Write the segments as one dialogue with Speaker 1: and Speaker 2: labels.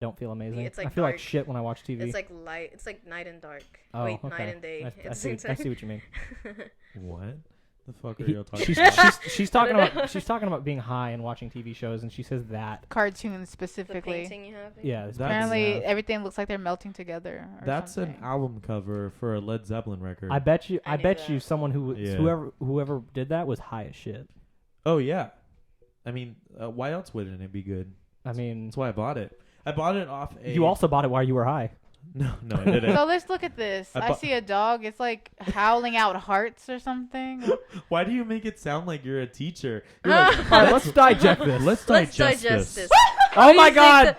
Speaker 1: don't feel amazing.
Speaker 2: It's like
Speaker 1: I feel like
Speaker 2: dark.
Speaker 1: shit when I watch TV.
Speaker 2: It's like light. It's like night and dark.
Speaker 1: Oh,
Speaker 2: Wait,
Speaker 1: okay.
Speaker 2: night and day.
Speaker 1: I
Speaker 2: at the
Speaker 1: see
Speaker 2: same
Speaker 1: what
Speaker 2: time.
Speaker 1: you mean.
Speaker 3: What the fuck are
Speaker 1: He-
Speaker 3: you talking
Speaker 1: she's,
Speaker 3: about?
Speaker 1: she's talking about being high and watching TV shows, and she says that.
Speaker 4: Cartoons
Speaker 2: The
Speaker 4: specifically.
Speaker 2: painting you have.
Speaker 1: Yeah, it's
Speaker 3: That's-
Speaker 4: Apparently,
Speaker 1: yeah.
Speaker 4: everything looks like they're melting together. Or
Speaker 3: That's
Speaker 4: something.
Speaker 3: an album cover for a Led Zeppelin record.
Speaker 1: I bet you.
Speaker 2: I
Speaker 1: I
Speaker 2: knew
Speaker 1: bet
Speaker 2: that.
Speaker 1: you someone who
Speaker 3: Yeah.
Speaker 1: whoever did that was high as shit.
Speaker 3: Oh yeah, I mean, why else wouldn't it be good?
Speaker 1: I mean,
Speaker 3: That's why I bought it. I bought it off a.
Speaker 1: you also bought it while you were high.
Speaker 3: No, I didn't.
Speaker 4: So let's look at this.
Speaker 3: I
Speaker 4: I see a dog. It's like howling out hearts or something.
Speaker 3: Why do you make it sound like you're a teacher? You're like,
Speaker 1: All right, let's digest this.
Speaker 3: let's
Speaker 2: Let's
Speaker 3: digest
Speaker 2: digest
Speaker 3: this.
Speaker 2: this.
Speaker 1: Oh my
Speaker 2: Please take
Speaker 1: God!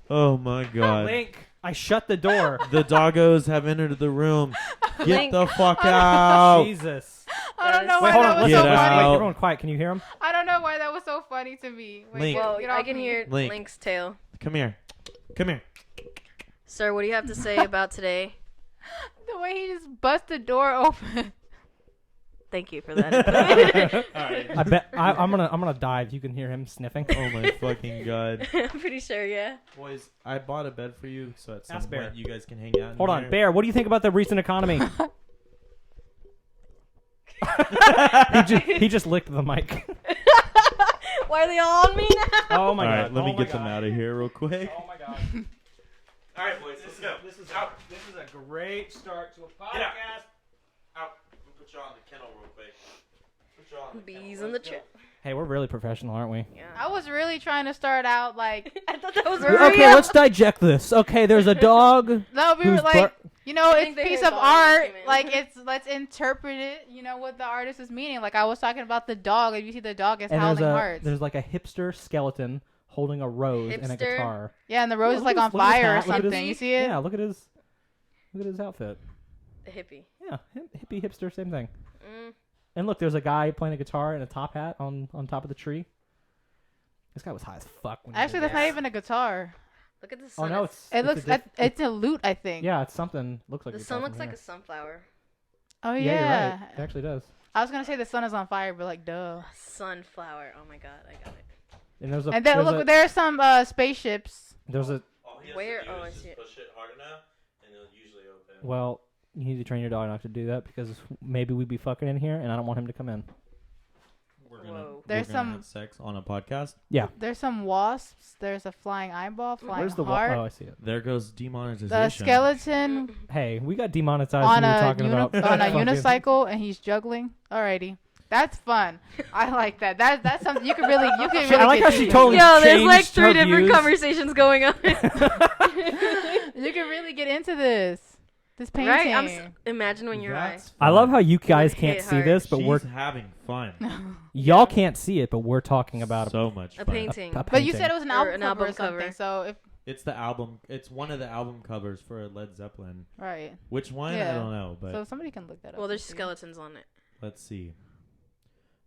Speaker 3: Oh my god.
Speaker 1: Link, I shut the door.
Speaker 3: The doggos have entered the room. Get
Speaker 2: Link.
Speaker 3: the fuck out.
Speaker 1: Jesus.
Speaker 4: I don't know
Speaker 2: Wait,
Speaker 4: why
Speaker 1: Hold
Speaker 4: that
Speaker 1: on.
Speaker 4: was
Speaker 3: Get
Speaker 4: so
Speaker 1: Wait,
Speaker 3: out.
Speaker 4: funny.
Speaker 1: everyone quiet. Can you hear him?
Speaker 4: I don't know why that was so funny to me. Wait,
Speaker 3: Link.
Speaker 2: Well,
Speaker 4: get
Speaker 2: I
Speaker 4: off
Speaker 2: can
Speaker 4: me.
Speaker 2: hear
Speaker 3: Link.
Speaker 2: Link's tail.
Speaker 3: Come here. Come here.
Speaker 2: Sir, what do you have to say about today?
Speaker 4: The way he just bust the door open.
Speaker 2: Thank you for that.
Speaker 3: Alright.
Speaker 1: I bet I'm gonna die if you can hear him sniffing.
Speaker 3: Oh my fucking god.
Speaker 2: I'm pretty sure, yeah.
Speaker 3: Boys, I bought a bed for you so at some
Speaker 1: Ask Bear.
Speaker 3: point you guys can hang out. in
Speaker 1: Hold on,
Speaker 3: here.
Speaker 1: Bear. What do you think about the recent economy? he just licked the mic.
Speaker 2: Why are they all on me now?
Speaker 1: Oh my
Speaker 3: Alright,
Speaker 1: God.
Speaker 3: let me
Speaker 1: Oh my
Speaker 3: get them
Speaker 1: God.
Speaker 3: out of here real quick.
Speaker 1: Oh my God.
Speaker 3: Alright, boys, let's go.
Speaker 1: This is a great start to a podcast.
Speaker 3: Get out. Let me put you on the kennel real quick. Put you on the
Speaker 2: Bees
Speaker 3: kennel.
Speaker 2: on the
Speaker 3: Let's go.
Speaker 2: trip.
Speaker 1: Hey, we're really professional, aren't we?
Speaker 2: Yeah.
Speaker 4: I was really trying to start out like
Speaker 2: I thought that was
Speaker 4: Maria.
Speaker 1: Okay, let's digest this. Okay, there's a dog.
Speaker 4: no, we were
Speaker 1: who's
Speaker 4: like
Speaker 1: bar-
Speaker 4: you know,
Speaker 2: I
Speaker 4: it's
Speaker 2: think
Speaker 4: a
Speaker 2: they
Speaker 4: piece
Speaker 2: heard
Speaker 4: of
Speaker 2: dog
Speaker 4: art.
Speaker 2: came in.
Speaker 4: Like let's interpret it. You know what the artist is meaning. Like I was talking about the dog. If you see the dog, it's
Speaker 1: and
Speaker 4: howling
Speaker 1: there's
Speaker 4: hearts.
Speaker 1: there's like a hipster skeleton holding a rose and a
Speaker 2: Hipster?
Speaker 1: guitar.
Speaker 4: Yeah, and the rose is
Speaker 1: Look
Speaker 4: like
Speaker 1: at
Speaker 4: on
Speaker 1: his- look at his
Speaker 4: fire or
Speaker 1: hat, look at his-
Speaker 4: something. You see it?
Speaker 1: Yeah, look at his outfit.
Speaker 2: A hippie.
Speaker 1: Yeah, hippie hipster, same thing.
Speaker 2: Mm.
Speaker 1: And look, there's a guy playing a guitar and a top hat on top of the tree. This guy was high as fuck. When he
Speaker 4: Actually,
Speaker 1: did
Speaker 4: that's
Speaker 1: that.
Speaker 4: not even a guitar.
Speaker 2: Look at the
Speaker 1: Oh
Speaker 2: sun.
Speaker 1: no, it's
Speaker 4: It
Speaker 1: it's
Speaker 4: looks
Speaker 1: a diff-
Speaker 4: it's a lute, I think.
Speaker 1: yeah, it's something. Looks like
Speaker 2: The
Speaker 1: a
Speaker 2: sun
Speaker 1: guitar
Speaker 2: looks
Speaker 1: from
Speaker 2: like a
Speaker 1: here.
Speaker 2: sunflower.
Speaker 4: Oh
Speaker 1: Yeah,
Speaker 4: yeah.
Speaker 1: you're right. It actually does.
Speaker 4: I was gonna say the sun is on fire, but like duh.
Speaker 2: Sunflower. Oh my god, I got it.
Speaker 1: And there's a
Speaker 4: And then
Speaker 1: there's
Speaker 4: look,
Speaker 1: a,
Speaker 4: there are some spaceships.
Speaker 1: there's a
Speaker 3: All he has
Speaker 2: Where-
Speaker 3: to do
Speaker 2: oh, I
Speaker 3: is
Speaker 2: see
Speaker 3: just
Speaker 2: it.
Speaker 3: push it hard enough, and it'll usually open.
Speaker 1: well. You need to train your dog not to do that because maybe we'd be fucking in here, and I don't want him to come in.
Speaker 2: Whoa.
Speaker 4: There's
Speaker 3: we're gonna
Speaker 4: some-
Speaker 3: have sex on a podcast.
Speaker 4: There's some wasps. There's a flying eyeball, flying
Speaker 1: Where's the
Speaker 4: heart.
Speaker 1: Oh, I see it.
Speaker 3: There goes demonetization.
Speaker 4: The skeleton
Speaker 1: Hey, we got demonetized
Speaker 4: on
Speaker 1: when we were
Speaker 4: a
Speaker 1: talking about
Speaker 4: on a
Speaker 1: fucking-
Speaker 4: unicycle, and he's juggling. Alrighty, that's fun. I like that. That's something you can really
Speaker 1: Shit, I like
Speaker 4: get
Speaker 1: how she
Speaker 4: into.
Speaker 1: totally
Speaker 2: Yo, there's like
Speaker 1: changed
Speaker 2: 3
Speaker 1: her
Speaker 2: different
Speaker 1: views.
Speaker 2: conversations going on.
Speaker 4: You can really get into this painting.
Speaker 2: Right? Imagine when you're high.
Speaker 3: That's
Speaker 1: I love how
Speaker 3: fun.
Speaker 1: you guys
Speaker 2: Hit
Speaker 1: can't see
Speaker 2: hard.
Speaker 1: this, but
Speaker 3: She's
Speaker 1: we're
Speaker 3: having fun.
Speaker 1: y'all can't see it, but we're talking about
Speaker 3: So much
Speaker 2: A
Speaker 3: fun.
Speaker 2: painting.
Speaker 4: But you said it was an
Speaker 2: Or
Speaker 4: album
Speaker 2: an
Speaker 4: cover
Speaker 2: album
Speaker 4: or something.
Speaker 2: cover.
Speaker 4: So if
Speaker 3: It's the album. It's one of the album covers for Led Zeppelin.
Speaker 4: right,
Speaker 3: Which one? I
Speaker 4: Yeah.
Speaker 3: don't know, but
Speaker 4: so somebody can look that up.
Speaker 2: Well, there's
Speaker 4: and see.
Speaker 2: skeletons on it.
Speaker 3: let's see.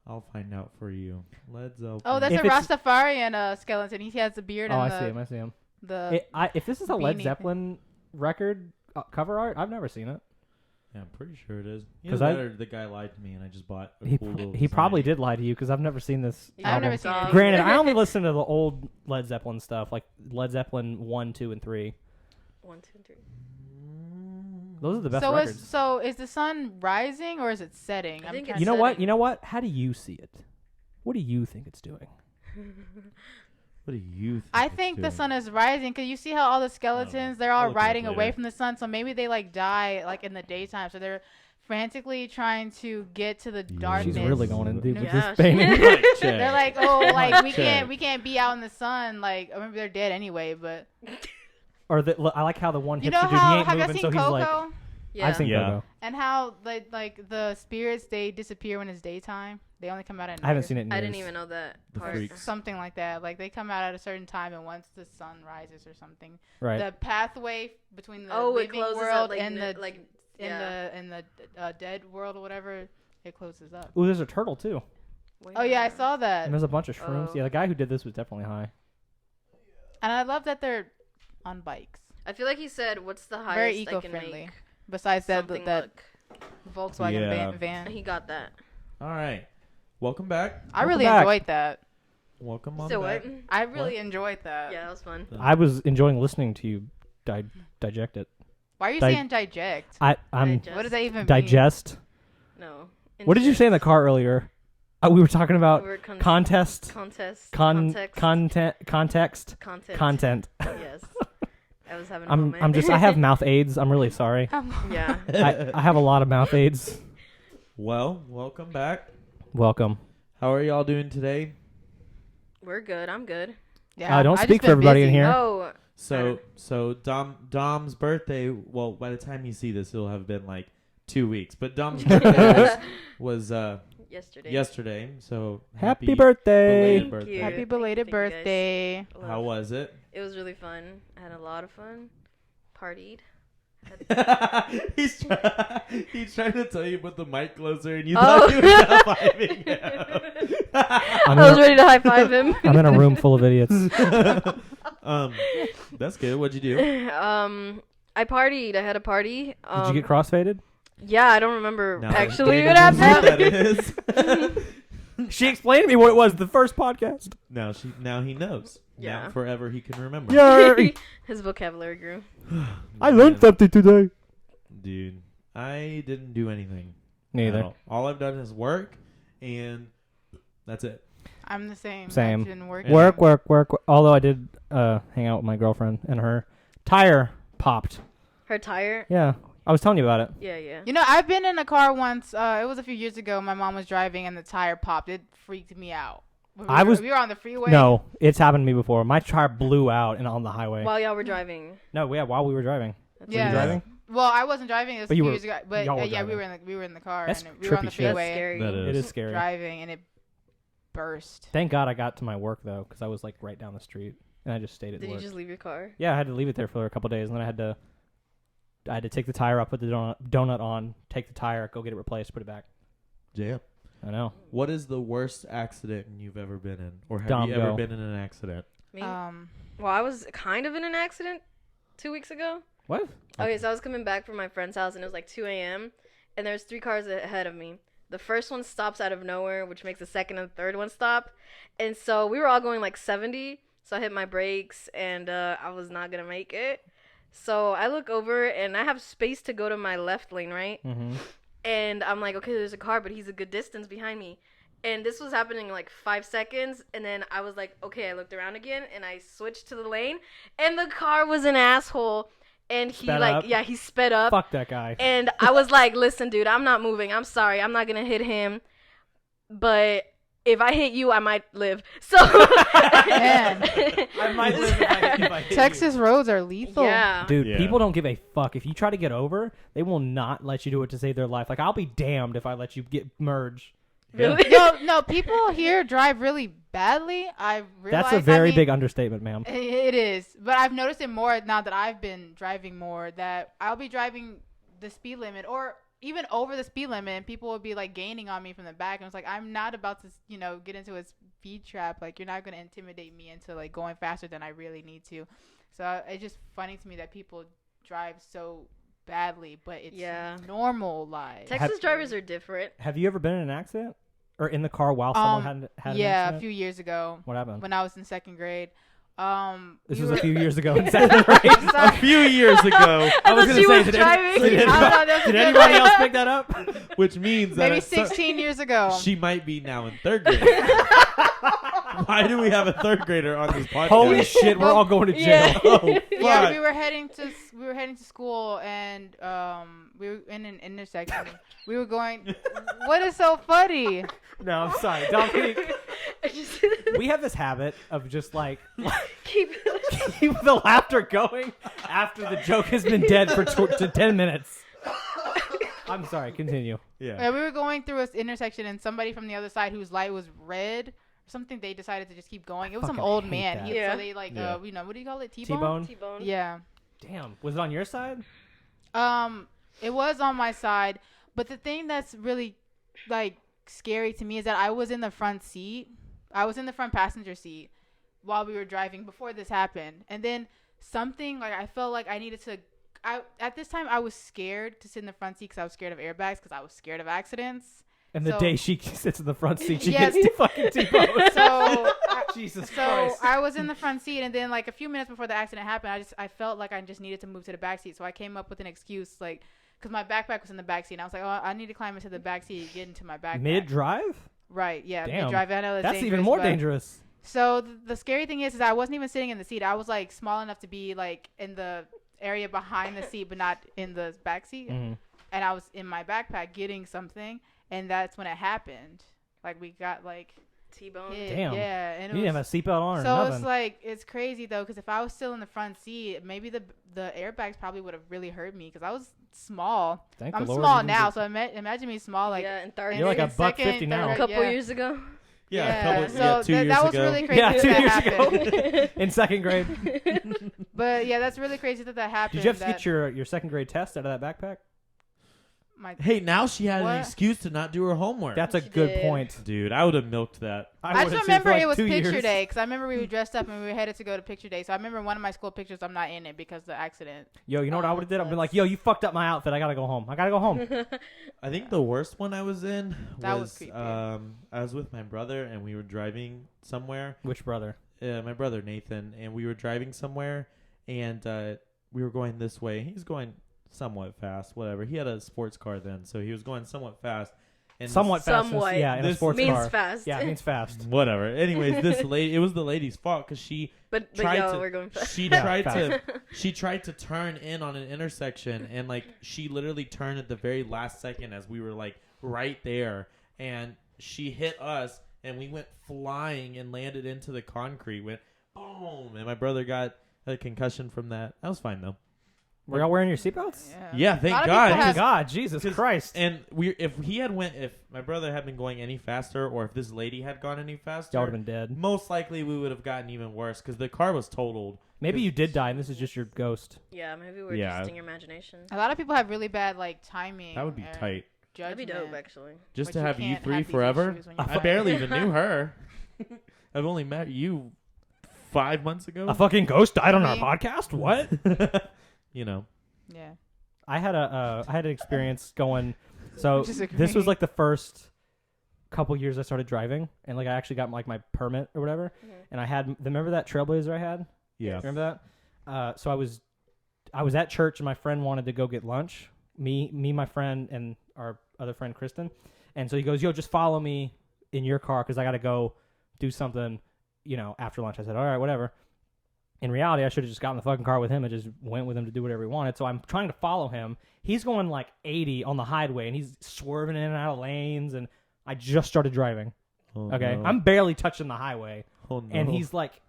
Speaker 3: I'll find out for you. Led Zeppelin.
Speaker 4: Oh, that's
Speaker 1: If
Speaker 4: a
Speaker 1: it's-
Speaker 4: Rastafarian skeleton. He has the beard
Speaker 1: Oh, I
Speaker 4: and
Speaker 1: see him. I see him.
Speaker 4: the
Speaker 1: If this is a Led
Speaker 4: beanie.
Speaker 1: Zeppelin record cover art, I've never seen it.
Speaker 3: Yeah, I'm pretty sure it is.
Speaker 1: 'Cause
Speaker 3: Either the guy lied to me and I just bought a
Speaker 1: He
Speaker 3: cool little
Speaker 1: he probably
Speaker 3: design.
Speaker 1: did lie to you because I've never seen this.
Speaker 4: I've
Speaker 1: album.
Speaker 4: never seen it.
Speaker 1: Granted, I only listen to the old Led Zeppelin stuff, like Led Zeppelin 1, 2, and 3.
Speaker 2: 1, 2, 3.
Speaker 1: Those are the best
Speaker 4: So
Speaker 1: records.
Speaker 4: is the sun rising or is it setting?
Speaker 2: I think
Speaker 4: trying
Speaker 2: it's
Speaker 1: You
Speaker 4: to-
Speaker 1: know what?
Speaker 2: setting.
Speaker 1: You know what? How do you see it? What do you think it's doing?
Speaker 3: What do you think?
Speaker 4: I
Speaker 3: it's
Speaker 4: think the
Speaker 3: doing?
Speaker 4: sun is rising because you see how all the skeletons they're
Speaker 3: I'll
Speaker 4: all
Speaker 3: look it up
Speaker 4: riding away
Speaker 3: later.
Speaker 4: from the sun, so maybe they like die like in the daytime, so they're frantically trying to get to the darkness.
Speaker 1: She's really going in deep with
Speaker 2: Yeah,
Speaker 1: this painting.
Speaker 3: Mic check.
Speaker 4: They're like, oh, like
Speaker 3: Check.
Speaker 4: we can't be out in the sun. Like, or maybe they're dead anyway. But
Speaker 1: Or I like how the one
Speaker 4: you
Speaker 1: hipster
Speaker 4: know
Speaker 1: dude, he
Speaker 4: how
Speaker 1: ain't
Speaker 4: have you
Speaker 1: moving,
Speaker 4: seen
Speaker 1: so he's like,
Speaker 4: Coco?
Speaker 2: Yeah.
Speaker 1: I've seen
Speaker 3: Yeah.
Speaker 1: Coco.
Speaker 4: And how like the spirits they disappear when it's daytime. They only come out at night.
Speaker 1: I haven't
Speaker 4: or
Speaker 1: seen it in
Speaker 2: I
Speaker 1: years.
Speaker 2: didn't even know that
Speaker 3: The
Speaker 2: part.
Speaker 3: freaks.
Speaker 4: something like that. Like they come out at a certain time, and once the sun rises or something,
Speaker 1: Right.
Speaker 4: the pathway between the
Speaker 2: Oh, it
Speaker 4: living
Speaker 2: closes
Speaker 4: world
Speaker 2: up like,
Speaker 4: and the
Speaker 2: like
Speaker 4: in
Speaker 2: yeah.
Speaker 4: the dead world or whatever, it closes up.
Speaker 1: Ooh, there's a turtle too.
Speaker 2: Wait
Speaker 4: Oh yeah, I
Speaker 2: a minute.
Speaker 4: saw that,
Speaker 1: And there's a bunch of shrooms.
Speaker 2: Oh.
Speaker 1: Yeah, the guy who did this was definitely high.
Speaker 4: and I love that they're on bikes.
Speaker 2: I feel like he said, "What's the highest
Speaker 4: Very
Speaker 2: I can
Speaker 4: eco-friendly.
Speaker 2: make
Speaker 4: Besides that
Speaker 2: something
Speaker 4: that
Speaker 2: look?"
Speaker 4: Volkswagen
Speaker 3: Yeah.
Speaker 4: van.
Speaker 2: He got that.
Speaker 3: All right. Welcome back.
Speaker 4: I really
Speaker 1: Welcome back.
Speaker 4: enjoyed that.
Speaker 5: welcome on
Speaker 2: So
Speaker 5: back.
Speaker 2: what?
Speaker 4: I really enjoyed that.
Speaker 2: Yeah, that was fun.
Speaker 1: I was enjoying listening to you digest it.
Speaker 4: Why are you
Speaker 1: Di-
Speaker 4: saying digest?
Speaker 1: I'm
Speaker 2: Digest.
Speaker 4: What does that even mean?
Speaker 1: digest.
Speaker 2: No.
Speaker 1: What did you say in the car earlier? We were talking about
Speaker 2: We're
Speaker 1: context,
Speaker 2: context.
Speaker 1: context, content.
Speaker 2: Yes. I was having a
Speaker 1: I'm
Speaker 2: moment.
Speaker 1: just I have mouth aids. I'm really sorry.
Speaker 2: Yeah.
Speaker 1: I have a lot of mouth aids.
Speaker 5: Well, welcome back.
Speaker 1: Welcome.
Speaker 5: How are y'all doing today?
Speaker 2: We're good. I'm good.
Speaker 4: Yeah.
Speaker 1: Don't
Speaker 4: I
Speaker 1: speak
Speaker 4: just
Speaker 1: for
Speaker 4: been
Speaker 1: everybody in
Speaker 4: busy.
Speaker 1: here.
Speaker 2: Oh,
Speaker 5: So Dom's birthday. Well, by the time you see this, it'll have been like 2 weeks. But Dom's birthday was
Speaker 2: yesterday.
Speaker 5: yesterday. So
Speaker 1: Happy birthday.
Speaker 5: belated birthday.
Speaker 2: you.
Speaker 4: Happy belated
Speaker 2: Thank you, guys.
Speaker 4: birthday.
Speaker 5: How was it?
Speaker 2: It was really fun. I had a lot of fun. Partied.
Speaker 5: he's trying to tell you put the mic closer, and you
Speaker 2: Oh.
Speaker 5: thought you were high-fiving him.
Speaker 2: I was ready to high five him.
Speaker 1: I'm in a room full of idiots.
Speaker 5: That's good. What'd you do?
Speaker 2: I partied. I had a party.
Speaker 1: Did you get crossfaded?
Speaker 2: Yeah, I don't remember
Speaker 5: Now
Speaker 2: actually
Speaker 5: David
Speaker 2: what
Speaker 5: knows
Speaker 2: happened.
Speaker 5: that is.
Speaker 1: She explained to me what it was the first podcast.
Speaker 5: Now he knows.
Speaker 2: Yeah.
Speaker 5: Now forever he can remember.
Speaker 1: Yay!
Speaker 2: His vocabulary grew.
Speaker 1: I learned something today.
Speaker 5: Dude, I didn't do anything.
Speaker 1: Neither.
Speaker 5: at all I've done is work, and that's it.
Speaker 4: I'm the same.
Speaker 1: Same.
Speaker 4: I've been working.
Speaker 1: Work. Although I did hang out with my girlfriend and her tire popped.
Speaker 2: Her tire.
Speaker 1: Yeah, I was telling you about it.
Speaker 2: Yeah, yeah.
Speaker 4: You know, I've been in a car once. It was a few years ago. My mom was driving and the tire popped. It freaked me out. We were on the freeway.
Speaker 1: No, it's happened to me before. My tire blew out and on the highway.
Speaker 2: While y'all were driving.
Speaker 1: No, yeah, while we were driving.
Speaker 2: That's
Speaker 1: Were you
Speaker 4: Yeah.
Speaker 1: driving?
Speaker 4: Well, I wasn't driving. It was
Speaker 1: But
Speaker 4: a
Speaker 1: you
Speaker 4: few
Speaker 1: were-
Speaker 4: years ago. But
Speaker 1: y'all were
Speaker 4: yeah,
Speaker 1: driving.
Speaker 4: we were in the car.
Speaker 1: That's
Speaker 4: and we were on
Speaker 1: trippy
Speaker 4: the
Speaker 1: shit.
Speaker 2: That's
Speaker 4: freeway
Speaker 2: scary.
Speaker 5: That
Speaker 1: It is scary.
Speaker 4: driving, and it burst.
Speaker 1: Thank God I got to my work though, because I was like right down the street, and I just stayed at
Speaker 2: Did
Speaker 1: work.
Speaker 2: you just leave your car?
Speaker 1: Yeah, I had to leave it there for a couple days, and then I had to take the tire up, put the donut on, take the tire, go get it replaced, put it back.
Speaker 5: Yeah.
Speaker 1: I know.
Speaker 5: What is the worst accident you've ever been in, or have
Speaker 1: Dom,
Speaker 5: you ever
Speaker 1: go.
Speaker 5: been in an accident?
Speaker 2: Me?
Speaker 4: Um,
Speaker 2: Well, I was kind of in an accident 2 weeks ago.
Speaker 1: What?
Speaker 2: Okay, so I was coming back from my friend's house, and it was like 2 a.m., and there's 3 cars ahead of me. The first one stops out of nowhere, which makes the second and third one stop. And so we were all going like 70, so I hit my brakes, and I was not going to make it. So I look over, and I have space to go to my left lane, right?
Speaker 1: Mm-hmm.
Speaker 2: And I'm like, okay, there's a car, but he's a good distance behind me. And this was happening in like 5 seconds. And then I was like, okay, I looked around again, and I switched to the lane. And the car was an asshole. And he
Speaker 1: Sped up?
Speaker 2: he sped up.
Speaker 1: Fuck that guy.
Speaker 2: And I was like, listen, dude, I'm not moving. I'm sorry. I'm not going to hit him. But if I hit you, I might live. So.
Speaker 4: Man.
Speaker 1: I might live if I hit you.
Speaker 4: Texas roads are lethal.
Speaker 2: Yeah.
Speaker 1: Dude,
Speaker 5: Yeah.
Speaker 1: people don't give a fuck. If you try to get over, they will not let you do it to save their life. Like, I'll be damned if I let you get merge.
Speaker 2: Really?
Speaker 4: No, people here drive really badly. I realize.
Speaker 1: That's a very
Speaker 4: I mean,
Speaker 1: big understatement, ma'am.
Speaker 4: It is, but I've noticed it more now that I've been driving more. That I'll be driving the speed limit, or even over the speed limit, and people will be like gaining on me from the back, and it's like I'm not about to, get into a speed trap. Like you're not gonna intimidate me into like going faster than I really need to. So it's just funny to me that people drive so badly, but it's normalized.
Speaker 2: Texas drivers are different.
Speaker 1: Have you ever been in an accident? Or in the car while someone had an
Speaker 4: Yeah,
Speaker 1: accident?
Speaker 4: a few years ago
Speaker 1: What happened?
Speaker 4: when I was in second grade.
Speaker 1: This
Speaker 4: we
Speaker 1: was
Speaker 4: were-
Speaker 1: a few years ago in second grade.
Speaker 5: A few years ago,
Speaker 1: I was
Speaker 2: thought
Speaker 1: gonna
Speaker 2: she
Speaker 1: say,
Speaker 2: was
Speaker 1: did
Speaker 2: driving.
Speaker 1: did
Speaker 4: I don't know, that's a
Speaker 1: did
Speaker 4: good
Speaker 1: anybody
Speaker 4: one.
Speaker 1: else pick that up?
Speaker 5: which means that
Speaker 4: Maybe
Speaker 5: at some-
Speaker 4: 16 years ago.
Speaker 5: she might be now in third grade. Why do we have a third grader on this podcast?
Speaker 1: Holy shit, we're all going to jail.
Speaker 2: Yeah.
Speaker 5: Oh,
Speaker 4: Yeah,
Speaker 5: fuck.
Speaker 4: we were heading to school, and we were in an intersection. We were going. What is so funny?
Speaker 1: No, I'm sorry. Dominique,
Speaker 2: I just
Speaker 1: we have this habit of just like
Speaker 2: keep
Speaker 1: keep the laughter going after the joke has been dead for 10 minutes. I'm sorry, continue.
Speaker 5: Yeah.
Speaker 4: We were going through this intersection, and somebody from the other side whose light was red or something, they decided to just keep going. It was some
Speaker 1: Fucking
Speaker 4: old
Speaker 1: hate
Speaker 4: man.
Speaker 1: that.
Speaker 2: Yeah.
Speaker 4: So they like,
Speaker 5: Yeah.
Speaker 4: what do you call it? T-bone?
Speaker 1: T-bone?
Speaker 2: T-bone.
Speaker 4: Yeah.
Speaker 1: Damn. Was it on your side?
Speaker 4: It was on my side, but the thing that's really like scary to me is that I was in the front seat. I was in the front passenger seat while we were driving before this happened. And then something like I felt like I needed to at this time I was scared to sit in the front seat cuz I was scared of airbags cuz I was scared of accidents.
Speaker 1: And the
Speaker 4: So-
Speaker 1: day she sits in the front seat, she
Speaker 4: Yes.
Speaker 1: gets fucking T-bone.
Speaker 4: So
Speaker 1: Jesus
Speaker 4: So
Speaker 1: Christ.
Speaker 4: I was in the front seat, and then like a few minutes before the accident happened, I felt like I just needed to move to the back seat. So I came up with an excuse, like, because my backpack was in the back seat. And I was like, oh, I need to climb into the back seat, get into my backpack.
Speaker 1: Mid-drive?
Speaker 4: Right? Yeah.
Speaker 1: Damn.
Speaker 4: Mid-drive. I know
Speaker 1: That's even
Speaker 4: dangerous,
Speaker 1: more
Speaker 4: but-
Speaker 1: dangerous.
Speaker 4: So the scary thing is I wasn't even sitting in the seat. I was like small enough to be like in the area behind the seat, but not in the back seat.
Speaker 1: Mhm.
Speaker 4: And I was in my backpack getting something, and that's when it happened. Like we got like
Speaker 2: T-bone.
Speaker 4: hit.
Speaker 1: Damn.
Speaker 4: Yeah, and
Speaker 1: You
Speaker 4: it
Speaker 1: didn't
Speaker 4: was.
Speaker 1: have a seatbelt on or
Speaker 4: So
Speaker 1: nothing.
Speaker 4: it's like it's crazy though, because if I was still in the front seat, maybe the airbags probably would have really hurt me because I was small.
Speaker 1: Thank
Speaker 4: I'm
Speaker 1: the Lord
Speaker 4: small
Speaker 1: you didn't
Speaker 4: now,
Speaker 1: get-
Speaker 4: so imagine me small like.
Speaker 2: yeah, and third.
Speaker 1: You're like a
Speaker 4: in
Speaker 1: buck
Speaker 4: second,
Speaker 1: 50 now.
Speaker 2: a
Speaker 4: third,
Speaker 2: couple
Speaker 4: yeah.
Speaker 2: years ago.
Speaker 5: Yeah,
Speaker 4: So
Speaker 5: 2 years
Speaker 4: that was
Speaker 5: ago.
Speaker 4: really crazy.
Speaker 1: Yeah,
Speaker 4: that
Speaker 1: 2
Speaker 4: that
Speaker 1: years
Speaker 4: happened.
Speaker 1: ago. In second grade.
Speaker 4: But yeah, that's really crazy that happened.
Speaker 1: Did you have to
Speaker 4: that
Speaker 1: get your second grade test out of that backpack?
Speaker 4: my-
Speaker 5: Hey, now she had
Speaker 4: What?
Speaker 5: an excuse to not do her homework.
Speaker 1: That's a
Speaker 2: She
Speaker 1: good
Speaker 2: did.
Speaker 1: point.
Speaker 5: Dude, I would have milked that.
Speaker 4: I
Speaker 1: would've
Speaker 4: just
Speaker 1: too, for
Speaker 4: remember
Speaker 1: like
Speaker 4: it was
Speaker 1: 2
Speaker 4: picture
Speaker 1: years.
Speaker 4: day because I remember we were dressed up and we were headed to go to picture day. So I remember one of my school pictures. I'm not in it because of the accident.
Speaker 1: Yo, you know what I
Speaker 2: Oh,
Speaker 1: would have did? I've been like,
Speaker 2: that's-
Speaker 1: yo, you fucked up my outfit. I gotta go home. I gotta go home.
Speaker 5: I think the worst one I was in
Speaker 4: That was creepy.
Speaker 5: I was with my brother and we were driving somewhere.
Speaker 1: Which brother?
Speaker 5: My brother Nathan, and we were driving somewhere, and we were going this way. He's going somewhat fast, whatever. He had a sports car then, so he was going somewhat fast. And
Speaker 1: Somewhat fast.
Speaker 2: Somewhat.
Speaker 1: Yeah, in a
Speaker 5: This
Speaker 1: sports
Speaker 2: Means
Speaker 1: car.
Speaker 2: fast.
Speaker 1: Yeah, it means fast.
Speaker 5: whatever. Anyways, this lady, it was the lady's fault because she
Speaker 2: but
Speaker 5: tried
Speaker 2: yo,
Speaker 5: to.
Speaker 2: we're going fast.
Speaker 5: She
Speaker 1: Yeah,
Speaker 5: tried
Speaker 1: fast.
Speaker 5: to. She tried to turn in on an intersection, and like she literally turned at the very last second as we were like right there, and she hit us, and we went flying and landed into the concrete. Went boom, and my brother got a concussion from that. That was fine though.
Speaker 1: Were y'all wearing your seatbelts?
Speaker 5: Yeah,
Speaker 4: A
Speaker 5: thank
Speaker 4: lot of
Speaker 5: God.
Speaker 4: people
Speaker 1: Thank
Speaker 4: have-
Speaker 1: God, Jesus
Speaker 5: 'cause-
Speaker 1: Christ.
Speaker 5: And if my brother had been going any faster, or if this lady had gone any faster,
Speaker 1: Y'all would have been dead.
Speaker 5: most likely we would have gotten even worse because the car was totaled.
Speaker 1: Maybe you did die, and this is just your ghost.
Speaker 2: Yeah, maybe we're
Speaker 5: Yeah.
Speaker 2: just in your imagination.
Speaker 4: A lot of people have really bad like timing.
Speaker 5: That would be
Speaker 4: and
Speaker 5: tight.
Speaker 2: That'd be
Speaker 4: Judgment.
Speaker 2: dope, actually.
Speaker 5: Just
Speaker 4: But
Speaker 5: to
Speaker 4: you
Speaker 5: have you
Speaker 4: can't
Speaker 5: three
Speaker 4: have these
Speaker 5: forever.
Speaker 4: issues when you
Speaker 5: I
Speaker 4: fight.
Speaker 5: barely even knew her. I've only met you 5 months ago.
Speaker 1: A fucking ghost died on our
Speaker 4: Me?
Speaker 1: podcast? What?
Speaker 5: You know.
Speaker 4: Yeah.
Speaker 1: I had an experience going. So
Speaker 4: Just
Speaker 1: this was
Speaker 4: agreeing.
Speaker 1: like the first couple years I started driving, and like I actually got like my permit or whatever.
Speaker 2: Mhm.
Speaker 1: And I had remember that Trailblazer I had.
Speaker 5: Yeah.
Speaker 1: Remember that? So I was at church, and my friend wanted to go get lunch. Me, my friend, and our other friend Kristen. And so he goes, "Yo, just follow me in your car because I got to go do something, after lunch." I said, "All right, whatever." In reality, I should have just gotten in the fucking car with him and just went with him to do whatever he wanted. So I'm trying to follow him. He's going like 80 on the highway, and he's swerving in and out of lanes. And I just started driving.
Speaker 5: Oh,
Speaker 1: Okay,
Speaker 5: no.
Speaker 1: I'm barely touching the highway,
Speaker 5: Oh, no.
Speaker 1: and he's like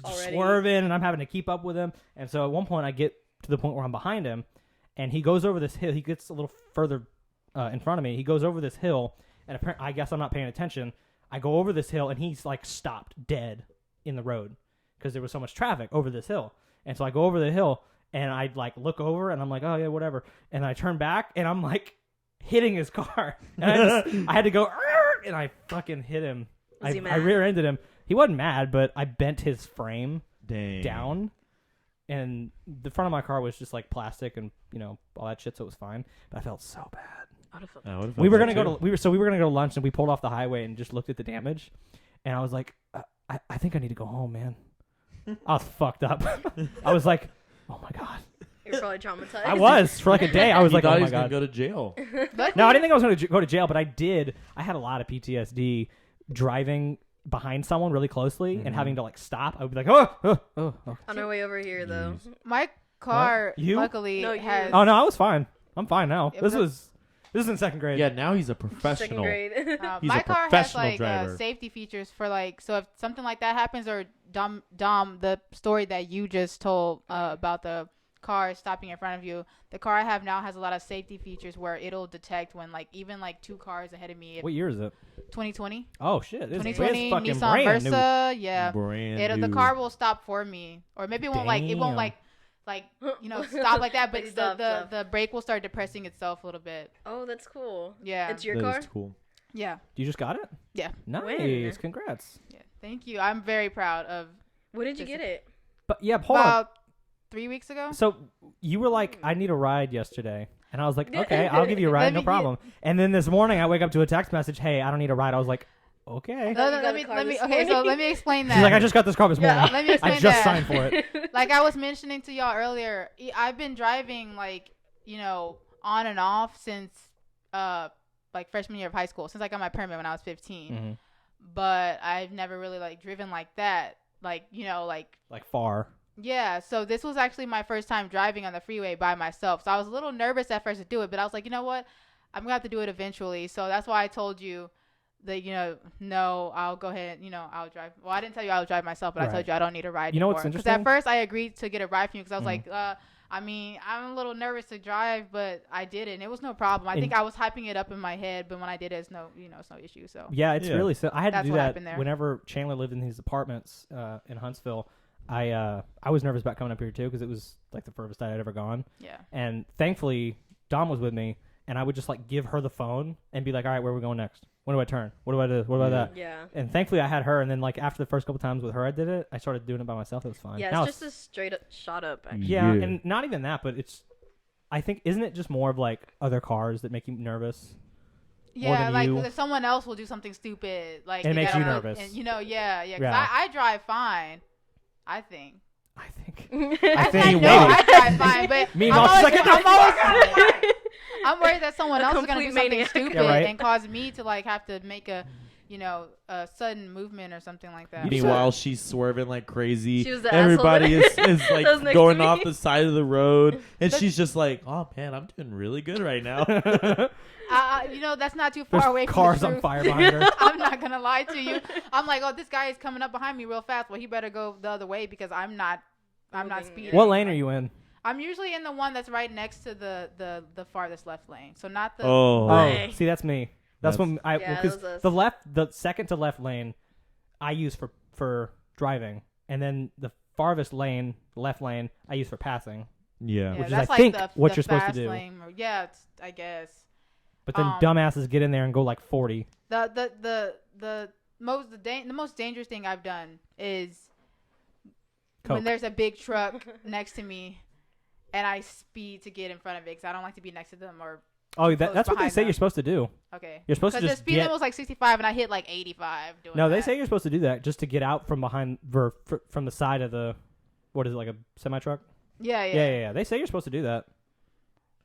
Speaker 2: Already.
Speaker 1: swerving, and I'm having to keep up with him. And so at one point, I get to the point where I'm behind him, and he goes over this hill. He gets a little further in front of me. He goes over this hill, and apparently, I guess I'm not paying attention. I go over this hill, and he's like stopped dead in the road because there was so much traffic over this hill. And so I go over the hill, and I like look over, and I'm like, oh yeah, whatever. And I turn back, and I'm like hitting his car, and I had to go, "Arr!" and I fucking hit him.
Speaker 2: Was he
Speaker 1: I
Speaker 2: mad?
Speaker 1: rear-ended him. He wasn't mad, but I bent his frame
Speaker 5: Dang.
Speaker 1: down, and the front of my car was just like plastic and all that shit, so it was fine. But I felt so bad.
Speaker 2: I would've felt-
Speaker 5: I would've
Speaker 1: We
Speaker 5: felt
Speaker 1: were
Speaker 5: that
Speaker 1: gonna go
Speaker 5: too.
Speaker 1: to we were gonna go to lunch, and we pulled off the highway and just looked at the damage, and I was like, I think I need to go home, man. I was fucked up. I was like, oh my god.
Speaker 2: You're probably traumatized.
Speaker 1: I was for like a day. I was
Speaker 5: He
Speaker 1: like,
Speaker 5: thought
Speaker 1: oh
Speaker 5: he
Speaker 1: my
Speaker 5: was gonna
Speaker 1: god.
Speaker 5: go to jail.
Speaker 1: No, I didn't think I was going to go to jail, but I did. I had a lot of PTSD driving behind someone really closely and
Speaker 5: Mhm.
Speaker 1: having to like stop. I would be like, oh.
Speaker 2: On our way over here, though.
Speaker 4: My car,
Speaker 1: You?
Speaker 4: luckily,
Speaker 2: No, you.
Speaker 4: has.
Speaker 1: Oh no, I was fine. I'm fine now.
Speaker 4: Yeah,
Speaker 1: This
Speaker 4: but-
Speaker 1: is in second grade.
Speaker 5: Yeah, now he's a
Speaker 2: Second
Speaker 5: professional.
Speaker 2: grade.
Speaker 5: He's
Speaker 4: My
Speaker 5: a
Speaker 4: car has
Speaker 5: professional
Speaker 4: like
Speaker 5: driver.
Speaker 4: safety features for like, so if something like that happens, or Dom, the story that you just told about the car stopping in front of you, the car I have now has a lot of safety features where it'll detect when like even like 2 cars ahead of me. If
Speaker 1: What year is it?
Speaker 4: 2020,
Speaker 1: Oh shit! It's
Speaker 4: 2020
Speaker 1: fucking
Speaker 4: Nissan
Speaker 1: brand new.
Speaker 4: Versa, yeah.
Speaker 5: Brand
Speaker 4: The
Speaker 5: new.
Speaker 4: car will stop for me, or maybe it won't
Speaker 1: Damn.
Speaker 4: stop like that, but
Speaker 2: Like stop, stop.
Speaker 4: the brake will start depressing itself a little bit.
Speaker 2: Oh, that's cool.
Speaker 4: Yeah,
Speaker 2: It's your
Speaker 5: That
Speaker 2: car?
Speaker 5: is cool.
Speaker 4: yeah,
Speaker 1: You just got it?
Speaker 4: Yeah.
Speaker 1: Nice.
Speaker 2: When?
Speaker 1: Congrats.
Speaker 4: yeah. Thank you. I'm very proud of.
Speaker 2: When did you get it?
Speaker 1: But yeah, hold on.
Speaker 4: About 3 weeks ago.
Speaker 1: So you were like, I need a ride yesterday. And I was like, okay, I'll give you a ride,
Speaker 4: Let
Speaker 1: no
Speaker 4: me-
Speaker 1: problem. And then this morning I wake up to a text message, hey, I don't need a ride. I was like, okay.
Speaker 2: No, you got
Speaker 4: let
Speaker 2: a
Speaker 4: me
Speaker 2: car
Speaker 4: let me
Speaker 2: this
Speaker 4: okay. So
Speaker 2: morning.
Speaker 4: let me explain that.
Speaker 1: She's like, I just got this car this morning.
Speaker 4: Let me explain
Speaker 1: I just
Speaker 4: that.
Speaker 1: signed for it.
Speaker 4: Like I was mentioning to y'all earlier, I've been driving like, on and off since like freshman year of high school, since I got my permit when I was 15.
Speaker 1: Mm-hmm.
Speaker 4: But I've never really like driven like that. Like,
Speaker 1: Like far.
Speaker 4: yeah, so this was actually my first time driving on the freeway by myself. So I was a little nervous at first to do it, but I was like, you know what? I'm going to have to do it eventually. So that's why I told you that, no, I'll go ahead, I'll drive. Well, I didn't tell you I would drive myself, but I
Speaker 1: Right.
Speaker 4: told you I don't need a ride
Speaker 1: You know
Speaker 4: anymore.
Speaker 1: what's
Speaker 4: Because
Speaker 1: interesting?
Speaker 4: at first I agreed to get a ride from you because I was
Speaker 1: Mhm.
Speaker 4: like, I'm a little nervous to drive, but I did it, and it was no problem. I
Speaker 1: And-
Speaker 4: think I was hyping it up in my head, but when I did it, it's no issue. So
Speaker 1: Yeah, it's
Speaker 5: Yeah.
Speaker 1: really. I had to
Speaker 4: That's
Speaker 1: do
Speaker 4: what
Speaker 1: that
Speaker 4: happened there.
Speaker 1: whenever Chandler lived in these apartments in Huntsville. I was nervous about coming up here too because it was like the furthest I had ever gone.
Speaker 4: yeah,
Speaker 1: And thankfully, Dom was with me, and I would just like give her the phone and be like, "All right, where are we going next? What do I turn? What do I do? What about that?"
Speaker 2: Yeah.
Speaker 1: And thankfully, I had her. And then like after the first couple times with her, I did it. I started doing it by myself. It was fine.
Speaker 2: Yeah,
Speaker 1: Now
Speaker 2: it's just a straight up shot up. Actually.
Speaker 1: yeah, and not even that, but it's. I think isn't it just more of like other cars that make you nervous?
Speaker 4: yeah.
Speaker 1: than
Speaker 4: Like
Speaker 1: you.
Speaker 4: if someone else will do something stupid, like
Speaker 1: It
Speaker 4: they
Speaker 1: makes
Speaker 4: gotta
Speaker 1: you
Speaker 4: look-
Speaker 1: nervous.
Speaker 4: And, yeah. 'Cause
Speaker 1: Yeah.
Speaker 4: I drive fine, I think.
Speaker 1: I think.
Speaker 2: I
Speaker 1: think
Speaker 4: I
Speaker 1: you
Speaker 4: know
Speaker 1: maybe.
Speaker 4: I drive fine, but
Speaker 1: Meanwhile,
Speaker 4: I'm
Speaker 1: she's like,
Speaker 4: always,
Speaker 1: "Get the
Speaker 4: I'm, always, I'm worried that someone
Speaker 2: A
Speaker 4: else is gonna do
Speaker 2: complete
Speaker 4: something
Speaker 2: maniac.
Speaker 4: stupid
Speaker 1: Yeah, right.
Speaker 4: and cause me to like have to make a sudden movement or something like that.
Speaker 1: You
Speaker 5: Meanwhile, she's swerving like crazy.
Speaker 2: She was the
Speaker 5: Everybody
Speaker 2: asshole
Speaker 5: is
Speaker 2: that
Speaker 5: like
Speaker 2: was next
Speaker 5: going
Speaker 2: to me.
Speaker 5: off the side of the road, and
Speaker 4: But-
Speaker 5: she's just like, "Oh man, I'm doing really good right now."
Speaker 4: That's not too far
Speaker 1: There's
Speaker 4: away from
Speaker 1: cars
Speaker 4: the
Speaker 1: on
Speaker 4: truth.
Speaker 1: fire behind her.
Speaker 4: I'm not gonna lie to you. I'm like, oh, this guy is coming up behind me real fast. Well, he better go the other way because I'm not
Speaker 2: Moving,
Speaker 4: speeding.
Speaker 2: yeah.
Speaker 1: What lane are you in?
Speaker 4: I'm usually in the one that's right next to the farthest left lane. So not the.
Speaker 5: Oh,
Speaker 1: Oh,
Speaker 2: Right.
Speaker 1: see, that's me. That's when I
Speaker 2: Yeah,
Speaker 1: because
Speaker 2: that was us.
Speaker 1: the second to left lane, I use for driving, and then the farthest lane, left lane, I use for passing.
Speaker 5: yeah.
Speaker 1: which is,
Speaker 4: that's
Speaker 1: I
Speaker 4: like
Speaker 1: think,
Speaker 4: the,
Speaker 1: what
Speaker 4: the
Speaker 1: you're supposed to
Speaker 4: fast
Speaker 1: do.
Speaker 4: Lane. Yeah, I guess.
Speaker 1: But then
Speaker 4: Um,
Speaker 1: dumbasses get in there and go like 40.
Speaker 4: The most dangerous thing I've done is
Speaker 1: Coke.
Speaker 4: when there's a big truck next to me, and I speed to get in front of it because I don't like to be next to them or.
Speaker 1: Oh,
Speaker 4: close
Speaker 1: that's what they
Speaker 4: behind
Speaker 1: say
Speaker 4: them.
Speaker 1: you're supposed to do.
Speaker 4: Okay.
Speaker 1: You're supposed to
Speaker 4: Because the
Speaker 1: just
Speaker 4: speed
Speaker 1: get.
Speaker 4: limit was like 65 and I hit like 85 doing
Speaker 1: No, they
Speaker 4: that.
Speaker 1: say you're supposed to do that just to get out from behind from the side of the. What is it, like a semi truck?
Speaker 4: Yeah.
Speaker 1: Yeah. They say you're supposed to do that.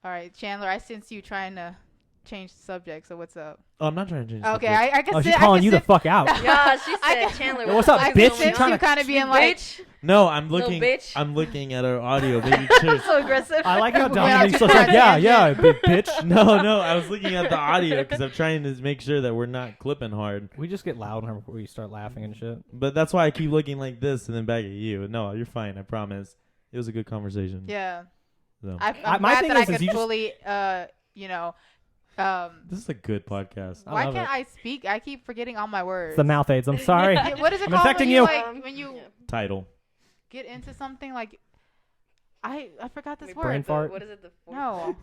Speaker 4: All right, Chandler, I sense you trying to change the subject, so what's up?
Speaker 5: Oh, I'm not trying to change.
Speaker 4: Okay,
Speaker 5: subject.
Speaker 4: I can
Speaker 1: Oh,
Speaker 4: see.
Speaker 1: she's calling you the fuck out.
Speaker 2: Yeah, she
Speaker 4: I
Speaker 2: said,
Speaker 4: can-
Speaker 2: Chandler.
Speaker 1: Yo,
Speaker 2: what
Speaker 1: what's
Speaker 2: the
Speaker 1: up,
Speaker 2: fuck
Speaker 1: bitch?
Speaker 2: is
Speaker 4: I
Speaker 1: You
Speaker 2: going
Speaker 4: sense
Speaker 1: trying
Speaker 4: you
Speaker 2: on?
Speaker 1: to-
Speaker 4: kind of being
Speaker 2: You
Speaker 4: like,
Speaker 2: bitch.
Speaker 5: No, I'm
Speaker 2: Little
Speaker 5: looking.
Speaker 2: bitch.
Speaker 5: I'm looking at our audio. Maybe cheers.
Speaker 2: So aggressive.
Speaker 1: I like how
Speaker 4: Yeah,
Speaker 1: Dominic's
Speaker 4: just
Speaker 1: just like,
Speaker 4: a
Speaker 1: yeah,
Speaker 4: tangent.
Speaker 1: big bitch.
Speaker 5: No, I was looking at the audio because I'm trying to make sure that we're not clipping hard.
Speaker 1: We just get loud whenever we start laughing and shit.
Speaker 5: But that's why I keep looking like this and then back at you. No, you're fine. I promise. It was a good conversation.
Speaker 4: yeah.
Speaker 5: So.
Speaker 4: I'm
Speaker 1: my
Speaker 4: glad
Speaker 1: thing
Speaker 4: that I
Speaker 1: is
Speaker 4: could
Speaker 1: you just-
Speaker 4: fully,
Speaker 5: This is a good podcast.
Speaker 1: I
Speaker 4: why
Speaker 1: love
Speaker 4: can't
Speaker 1: it.
Speaker 4: I speak? I keep forgetting all my words.
Speaker 1: It's the mouth aids. I'm sorry.
Speaker 4: Yeah, what is it
Speaker 1: I'm
Speaker 4: called
Speaker 1: infecting
Speaker 4: when
Speaker 1: you.
Speaker 4: when you
Speaker 2: Yeah.
Speaker 5: Title.
Speaker 4: get into something like? I forgot this
Speaker 2: Wait,
Speaker 4: word.
Speaker 1: Brain fart.
Speaker 2: What is it? The fourth?
Speaker 4: No.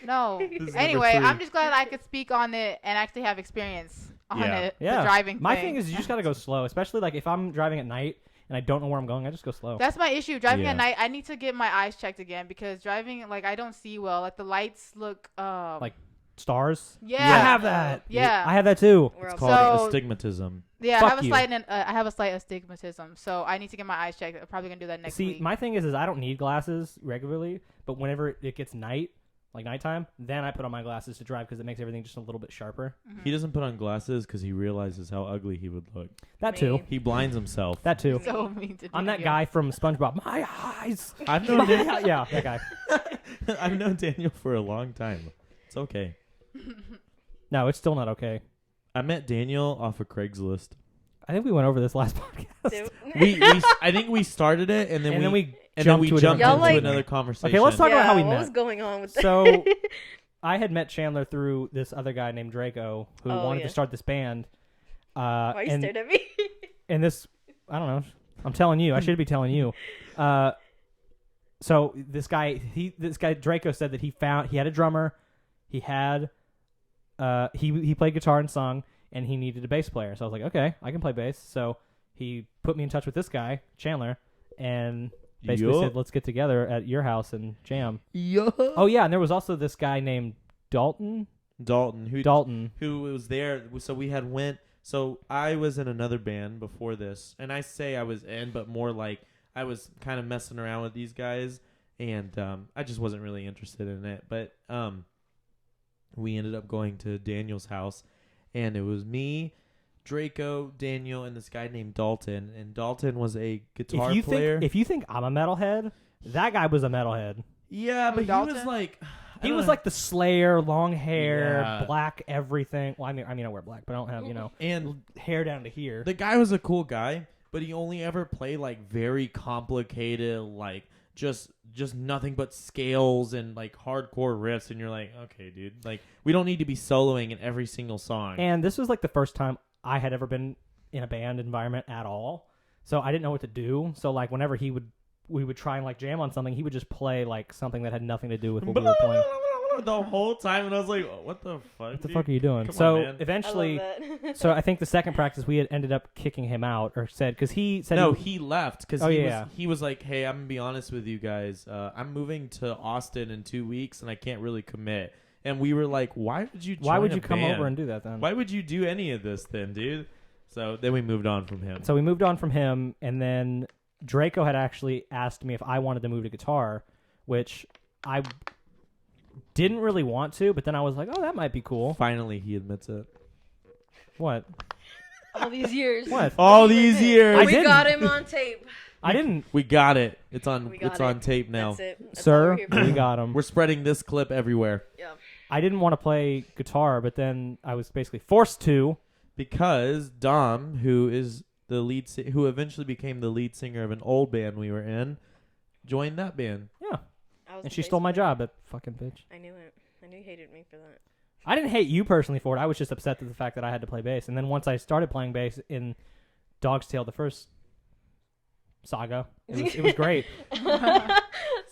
Speaker 4: No.
Speaker 5: This is number
Speaker 4: Anyway,
Speaker 5: 3.
Speaker 4: I'm just glad I could speak on it and actually have experience on
Speaker 5: Yeah.
Speaker 4: it.
Speaker 1: Yeah.
Speaker 4: The driving
Speaker 1: My
Speaker 4: thing.
Speaker 1: thing is you just gotta go slow, especially like if I'm driving at night and I don't know where I'm going, I just go slow.
Speaker 4: That's my issue. Driving
Speaker 5: Yeah.
Speaker 4: at night, I need to get my eyes checked again because driving, like, I don't see well. Like, the lights look,
Speaker 1: Like, Stars.
Speaker 4: yeah.
Speaker 1: I have that.
Speaker 4: Yeah.
Speaker 1: I have that too.
Speaker 2: We're
Speaker 5: It's
Speaker 2: all
Speaker 5: called
Speaker 4: So-
Speaker 5: astigmatism.
Speaker 4: Yeah,
Speaker 1: Fuck
Speaker 4: I have a
Speaker 1: you.
Speaker 4: slight, I have a slight astigmatism, so I need to get my eyes checked. I'm probably gonna do that next
Speaker 1: See,
Speaker 4: week.
Speaker 1: my thing is I don't need glasses regularly, but whenever it gets nighttime, then I put on my glasses to drive because it makes everything just a little bit sharper.
Speaker 5: He doesn't put on glasses because he realizes how ugly he would look.
Speaker 1: That too.
Speaker 2: Me.
Speaker 5: He blinds himself.
Speaker 1: That too.
Speaker 4: So mean to
Speaker 1: I'm that
Speaker 4: Daniel.
Speaker 1: guy from SpongeBob. My eyes.
Speaker 5: I've known Daniel.
Speaker 1: Yeah, that guy.
Speaker 5: I've known Daniel for a long time. It's okay.
Speaker 1: No, it's still not okay.
Speaker 5: I met Daniel off of Craigslist.
Speaker 1: I think we went over this last podcast.
Speaker 2: Dude.
Speaker 5: I think we started it and then
Speaker 1: and
Speaker 5: we
Speaker 1: jumped to
Speaker 5: jumped
Speaker 2: Y'all
Speaker 5: into
Speaker 2: like-
Speaker 5: another conversation.
Speaker 1: Okay, let's talk about how we
Speaker 2: what
Speaker 1: met.
Speaker 2: was going on with that?
Speaker 1: So I had met Chandler through this other guy named Draco who
Speaker 2: Oh,
Speaker 1: wanted
Speaker 2: yeah.
Speaker 1: to start this band.
Speaker 2: Why you
Speaker 1: and,
Speaker 2: stared at me?
Speaker 1: and this, I don't know. I'm telling you. I should be telling you. So this guy Draco said that he had a drummer. He had he played guitar and sung, and he needed a bass player. So I was like, okay, I can play bass. So he put me in touch with this guy, Chandler, and basically said, let's get together at your house and jam. Oh yeah, and there was also this guy named Dalton.
Speaker 5: Dalton, who
Speaker 1: Dalton.
Speaker 5: was there. So we had went So I was in another band before this, and I say I was in, but more like I was kind of messing around with these guys, and I just wasn't really interested in it. But we ended up going to Daniel's house, and it was me, Draco, Daniel, and this guy named Dalton. And Dalton was a guitar player.
Speaker 1: If you think I'm a metalhead, that guy was a metalhead.
Speaker 5: Yeah, but he
Speaker 4: Dalton?
Speaker 5: was like...
Speaker 1: He was like the Slayer, long hair,
Speaker 5: Yeah.
Speaker 1: black everything. Well, I mean, I wear black, but I don't have,
Speaker 5: And
Speaker 1: hair down to here.
Speaker 5: the guy was a cool guy, but he only ever played like very complicated, like just nothing but scales and like hardcore riffs. And you're like, okay, dude, like we don't need to be soloing in every single song.
Speaker 1: And this was like the first time I had ever been in a band environment at all. So I didn't know what to do. So like whenever we would try and like jam on something, he would just play like something that had nothing to do with what we were playing.
Speaker 5: the whole time, and I was like, what the fuck?
Speaker 1: What the
Speaker 5: dude?
Speaker 1: fuck are you doing?
Speaker 5: Come
Speaker 1: So
Speaker 5: on, man.
Speaker 1: eventually,
Speaker 2: I love that.
Speaker 1: so I think the second practice we had ended up kicking him out, or said because he said
Speaker 5: No, he left because
Speaker 1: Oh, yeah.
Speaker 5: he was like, hey, I'm gonna be honest with you guys. I'm moving to Austin in 2 weeks, and I can't really commit. And we were like, why would you?
Speaker 1: why would
Speaker 5: join
Speaker 1: you
Speaker 5: a
Speaker 1: come
Speaker 5: band?
Speaker 1: over and do that then?
Speaker 5: Why would you do any of this then, dude? So then we moved on from him.
Speaker 1: So we moved on from him, and then Draco had actually asked me if I wanted to move to guitar, which I didn't really want to, but then I was like, oh, that might be cool.
Speaker 5: Finally, he admits it.
Speaker 1: What?
Speaker 2: All these years.
Speaker 1: What?
Speaker 5: All these years.
Speaker 1: I
Speaker 2: We
Speaker 1: didn't.
Speaker 2: got him on tape.
Speaker 1: I didn't.
Speaker 5: We got it. It's on.
Speaker 2: We got
Speaker 5: It's
Speaker 2: it.
Speaker 5: on tape now.
Speaker 2: That's it. That's all
Speaker 1: Sir,
Speaker 2: we're here for.
Speaker 1: we got him.
Speaker 5: We're spreading this clip everywhere
Speaker 2: Yeah.
Speaker 1: I didn't want to play guitar, but then I was basically forced to.
Speaker 5: because Dom, who is the lead, who eventually became the lead singer of an old band we were in, joined that band.
Speaker 1: Yeah.
Speaker 2: I was
Speaker 1: And
Speaker 2: the
Speaker 1: she
Speaker 2: bass
Speaker 1: stole my
Speaker 2: player.
Speaker 1: job, that fucking bitch.
Speaker 2: I knew it. I knew you hated me for that.
Speaker 1: I didn't hate you personally for it. I was just upset at the fact that I had to play bass. And then once I started playing bass in Dog's Tale, the first saga, it was great.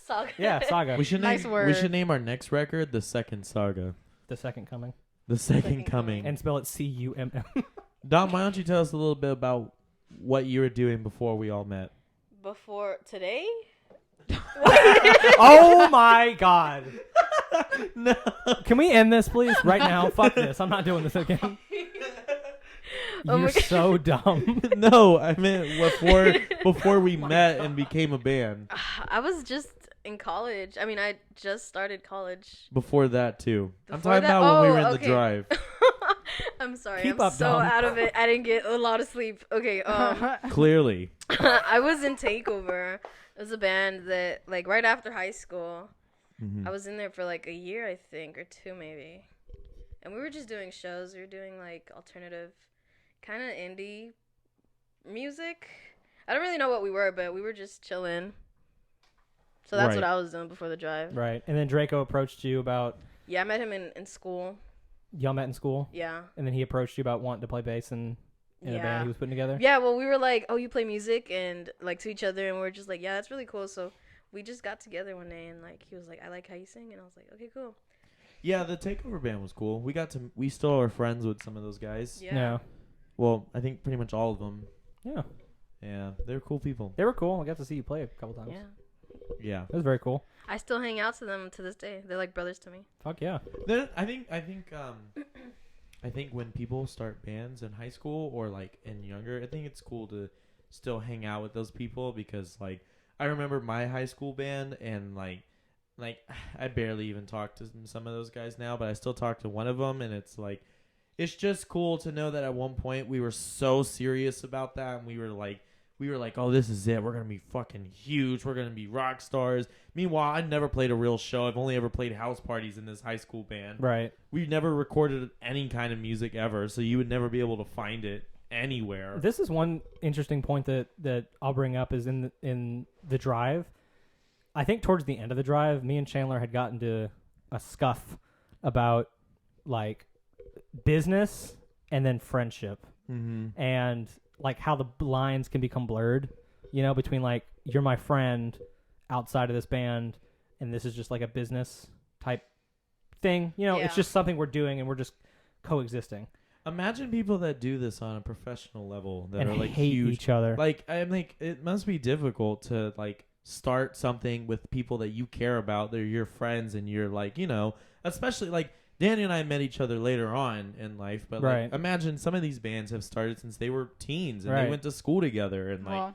Speaker 2: Saga.
Speaker 1: Yeah, saga.
Speaker 5: We should
Speaker 4: Nice
Speaker 5: name. We
Speaker 4: word.
Speaker 5: should name our next record "The Second Saga."
Speaker 1: The second coming.
Speaker 5: The Second
Speaker 2: Second
Speaker 5: Coming.
Speaker 2: Coming.
Speaker 1: And spell it C-U-M-M.
Speaker 5: Dom, why don't you tell us a little bit about what you were doing before we all met?
Speaker 2: Before today?
Speaker 1: Oh my god.
Speaker 5: No.
Speaker 1: Can we end this, please? Right now? Fuck this. I'm not doing this again.
Speaker 2: Oh
Speaker 1: You're
Speaker 2: my God.
Speaker 1: so dumb.
Speaker 5: No, I meant before we met and became a band.
Speaker 2: I was just in college. I mean, I just started college.
Speaker 5: Before that too. I'm
Speaker 2: Before
Speaker 5: talking
Speaker 2: that-
Speaker 5: about when we
Speaker 2: oh,
Speaker 5: were in
Speaker 2: okay.
Speaker 5: the drive.
Speaker 2: I'm sorry.
Speaker 1: Keep
Speaker 2: I'm
Speaker 1: up,
Speaker 2: so
Speaker 1: Dom.
Speaker 2: out of it. I didn't get a lot of sleep. Okay.
Speaker 5: Clearly.
Speaker 2: I was in Takeover. It was a band that, like, right after high school,
Speaker 5: Mhm.
Speaker 2: I was in there for like a year, I think, or two maybe. And we were just doing shows. We were doing like alternative, kind of indie music. I don't really know what we were, but we were just chilling. So that's what
Speaker 5: Right.
Speaker 2: I was doing before the drive.
Speaker 1: Right. And then Draco approached you about,
Speaker 2: Yeah, I met him in school.
Speaker 1: y'all met in school,
Speaker 2: Yeah.
Speaker 1: and then he approached you about wanting to play bass in a band
Speaker 2: Yeah.
Speaker 1: he was putting together.
Speaker 2: Yeah, well, we were like, oh, you play music? And like to each other. And we are just like, yeah, that's really cool. So we just got together one day and like he was like, I like how you sing. And I was like, okay, cool.
Speaker 5: Yeah, the Takeover band was cool. We still are friends with some of those guys.
Speaker 2: Yeah.
Speaker 1: Yeah.
Speaker 5: Well, I think pretty much all of them.
Speaker 1: Yeah.
Speaker 5: Yeah, they're cool people.
Speaker 1: They were cool. I got to see you play a couple times.
Speaker 2: Yeah.
Speaker 5: Yeah.
Speaker 1: It was very cool.
Speaker 2: I still hang out to them to this day. They're like brothers to me.
Speaker 1: Fuck yeah.
Speaker 5: I think when people start bands in high school or like in younger, I think it's cool to still hang out with those people because like I remember my high school band and like I barely even talk to some of those guys now, but I still talk to one of them, and it's like it's just cool to know that at one point we were so serious about that, and we were like, oh, this is it. We're going to be fucking huge. We're going to be rock stars. Meanwhile, I never played a real show. I've only ever played house parties in this high school band.
Speaker 1: Right.
Speaker 5: We never recorded any kind of music ever, so you would never be able to find it anywhere.
Speaker 1: This is one interesting point that I'll bring up is in the drive. I think towards the end of the drive, me and Chandler had gotten to a scuff about like business and then friendship.
Speaker 5: Mm-hmm.
Speaker 1: And like how the lines can become blurred, you know, between like you're my friend outside of this band and this is just like a business type thing, you know. It's
Speaker 2: Yeah.
Speaker 1: just something we're doing and we're just coexisting
Speaker 5: Imagine people that do this on a professional level that
Speaker 1: and
Speaker 5: are like
Speaker 1: hate
Speaker 5: huge.
Speaker 1: each other.
Speaker 5: Like I'm like it must be difficult to like start something with people that you care about. They're your friends, and you're like, you know, especially like Danny and I met each other later on in life, but like,
Speaker 1: Right.
Speaker 5: imagine some of these bands have started since they were teens and
Speaker 1: Right.
Speaker 5: they went to school together, and like
Speaker 4: Well,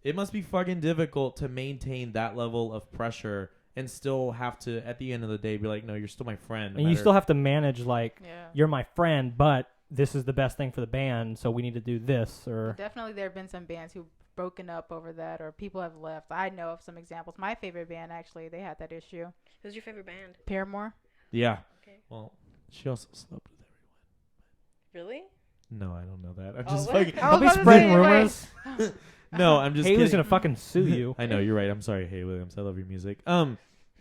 Speaker 5: it must be fucking difficult to maintain that level of pressure and still have to, at the end of the day, be like, no, you're still my friend. no
Speaker 1: And you
Speaker 5: matter-
Speaker 1: still have to manage like
Speaker 4: yeah.
Speaker 1: you're my friend, but this is the best thing for the band, so we need to do this or
Speaker 4: Definitely, there have been some bands who've broken up over that, or people have left. I know of some examples. My favorite band, actually, they had that issue.
Speaker 2: Who's your favorite band?
Speaker 4: Paramore.
Speaker 5: Yeah.
Speaker 2: Okay.
Speaker 5: Well, she also slept with
Speaker 2: Really?
Speaker 5: everyone. No, I don't know that. I'm
Speaker 2: Oh,
Speaker 5: just
Speaker 2: what?
Speaker 5: fucking.
Speaker 4: I
Speaker 1: Don't
Speaker 4: was
Speaker 1: be
Speaker 4: about to
Speaker 1: spreading
Speaker 4: say,
Speaker 1: rumors.
Speaker 5: No, I'm just
Speaker 1: Haley's
Speaker 5: kidding.
Speaker 1: gonna fucking sue you.
Speaker 5: I know you're right. I'm sorry, Hay Williams. I love your music.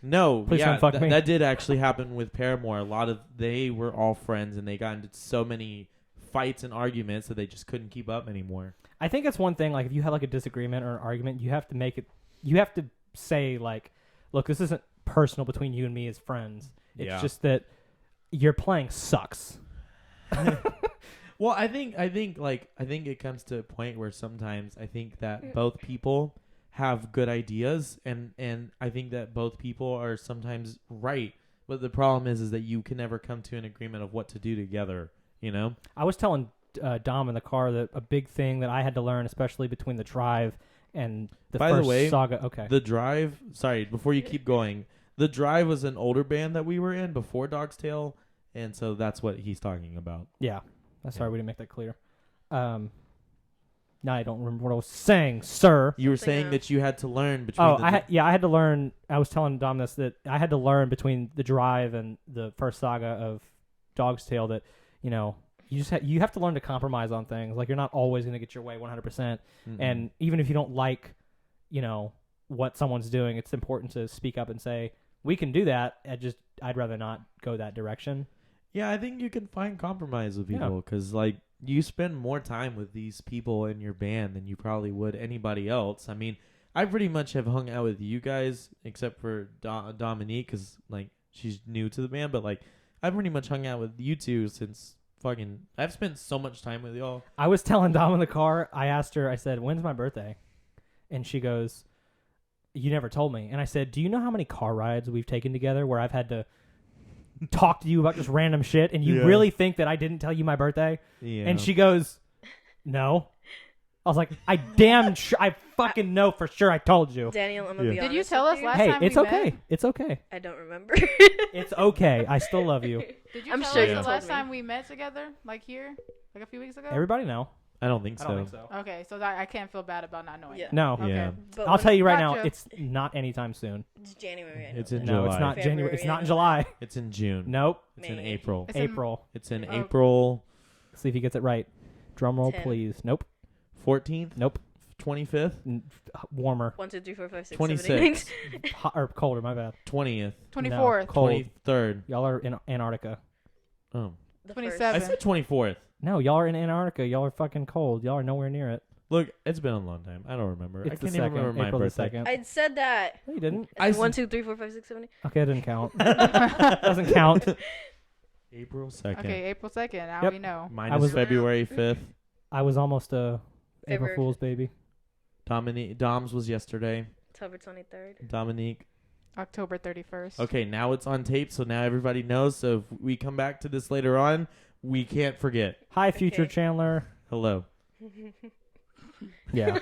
Speaker 5: No,
Speaker 1: Please
Speaker 5: yeah,
Speaker 1: don't fuck me.
Speaker 5: that did actually happen with Paramore. A lot of they were all friends, and they got into so many fights and arguments that they just couldn't keep up anymore.
Speaker 1: I think it's one thing, like if you have like a disagreement or an argument, you have to make it. You have to say like, look, this isn't personal between you and me as friends. It's
Speaker 5: Yeah.
Speaker 1: just that your playing sucks.
Speaker 5: Well, I think it comes to a point where sometimes I think that both people have good ideas, and I think that both people are sometimes right. But the problem is that you can never come to an agreement of what to do together. You know?
Speaker 1: I was telling Dom in the car that a big thing that I had to learn, especially between the Drive and the
Speaker 5: By the
Speaker 1: first
Speaker 5: way,
Speaker 1: Saga. Okay.
Speaker 5: The Drive. Sorry, before you keep going, The Drive was an older band that we were in before Dog's Tale, and so that's what he's talking about.
Speaker 1: Yeah. Sorry, we didn't make that clear. Now I don't remember what I was saying, sir.
Speaker 5: You were
Speaker 2: Something
Speaker 5: saying
Speaker 2: else.
Speaker 5: that you had to learn between.
Speaker 1: Oh,
Speaker 5: the
Speaker 1: I had to learn. I was telling Dom this, that I had to learn between the Drive and the first Saga of Dog's Tale that, you know, you have to learn to compromise on things. Like, you're not always going to get your way 100%.
Speaker 5: Mm-mm.
Speaker 1: And even if you don't like, you know, what someone's doing, it's important to speak up and say, we can do that. I'd rather not go that direction.
Speaker 5: Yeah, I think you can find compromise with
Speaker 1: Yeah.
Speaker 5: people because, like, you spend more time with these people in your band than you probably would anybody else. I mean, I pretty much have hung out with you guys except for Dominique because, like, she's new to the band. But, like, I pretty much hung out with you two since fucking... I've spent so much time with y'all.
Speaker 1: I was telling Dom in the car, I asked her, I said, when's my birthday? And she goes, you never told me. And I said, do you know how many car rides we've taken together where I've had to talk to you about just random shit and you
Speaker 5: Yeah.
Speaker 1: really think that I didn't tell you my birthday?
Speaker 5: Yeah.
Speaker 1: And she goes, no. I was like, I fucking know for sure I told you.
Speaker 2: Daniel, I'm gonna
Speaker 5: Yeah.
Speaker 2: be
Speaker 4: Did
Speaker 2: honest
Speaker 4: you tell
Speaker 2: with
Speaker 4: us
Speaker 2: you.
Speaker 4: last
Speaker 1: Hey,
Speaker 4: time
Speaker 1: it's
Speaker 4: we
Speaker 1: okay.
Speaker 4: met?
Speaker 1: It's okay.
Speaker 2: I don't remember.
Speaker 1: It's okay. I still love you.
Speaker 4: Did you
Speaker 2: I'm
Speaker 4: tell
Speaker 2: sure
Speaker 4: us
Speaker 5: you
Speaker 4: the
Speaker 5: told
Speaker 4: last
Speaker 2: me.
Speaker 4: time we met together, like here, like a few weeks ago?
Speaker 1: Everybody know.
Speaker 5: I don't think
Speaker 1: I
Speaker 5: so.
Speaker 1: don't think so.
Speaker 4: Okay, so I can't feel bad about not knowing.
Speaker 2: Yeah.
Speaker 4: that.
Speaker 1: No.
Speaker 4: Okay.
Speaker 5: Yeah.
Speaker 2: But
Speaker 1: I'll
Speaker 2: when-
Speaker 1: tell you right now,
Speaker 4: Gotcha.
Speaker 1: it's not anytime soon.
Speaker 2: It's January. I
Speaker 5: It's
Speaker 2: know.
Speaker 5: in
Speaker 1: No,
Speaker 5: July.
Speaker 1: it's not January.
Speaker 2: February,
Speaker 1: It's not in
Speaker 2: yeah.
Speaker 1: July.
Speaker 5: It's in June.
Speaker 1: Nope.
Speaker 5: It's in
Speaker 2: May.
Speaker 5: April.
Speaker 4: It's in-
Speaker 1: April.
Speaker 5: It's in
Speaker 4: Oh.
Speaker 5: April
Speaker 1: See if he gets it right. Drum roll,
Speaker 2: 10.
Speaker 1: please. Nope.
Speaker 5: 14th?
Speaker 1: Nope.
Speaker 5: 25th?
Speaker 1: Warmer.
Speaker 2: 1, 2, 3, 4, 5, 6, 7,
Speaker 5: 26th.
Speaker 2: 8, 9.
Speaker 1: Hot, or colder, my bad.
Speaker 5: 20th.
Speaker 4: 24th.
Speaker 1: Cold.
Speaker 5: 23rd.
Speaker 1: Y'all are in Antarctica.
Speaker 5: Oh.
Speaker 2: The
Speaker 4: 27.
Speaker 5: I
Speaker 2: first.
Speaker 5: said 24th.
Speaker 1: No, y'all are in Antarctica. Y'all are fucking cold. Y'all are nowhere near it.
Speaker 5: Look, it's been a long time. I don't remember.
Speaker 1: It's
Speaker 5: I
Speaker 1: the
Speaker 5: can't even
Speaker 1: second.
Speaker 5: remember my
Speaker 1: April the
Speaker 5: birthday.
Speaker 1: 2nd.
Speaker 2: I said that.
Speaker 1: No, you didn't.
Speaker 5: I
Speaker 2: It's 1,
Speaker 5: said-
Speaker 2: 2, 3, 4, 5, 6, 7, 8.
Speaker 1: Okay, it didn't count. Doesn't count.
Speaker 5: April 2nd.
Speaker 4: Okay, April 2nd. Now
Speaker 1: Yep.
Speaker 4: we know.
Speaker 5: Minus
Speaker 1: was-
Speaker 5: February 5th.
Speaker 1: I was almost a April
Speaker 2: February.
Speaker 1: Fool's baby.
Speaker 5: Dom's was yesterday.
Speaker 2: October 23rd.
Speaker 5: Dominique.
Speaker 4: October 31st.
Speaker 5: Okay, now it's on tape, so now everybody knows. So if we come back to this later on, we can't forget.
Speaker 1: Hi, future
Speaker 2: Okay.
Speaker 1: Chandler.
Speaker 5: Hello.
Speaker 1: Yeah.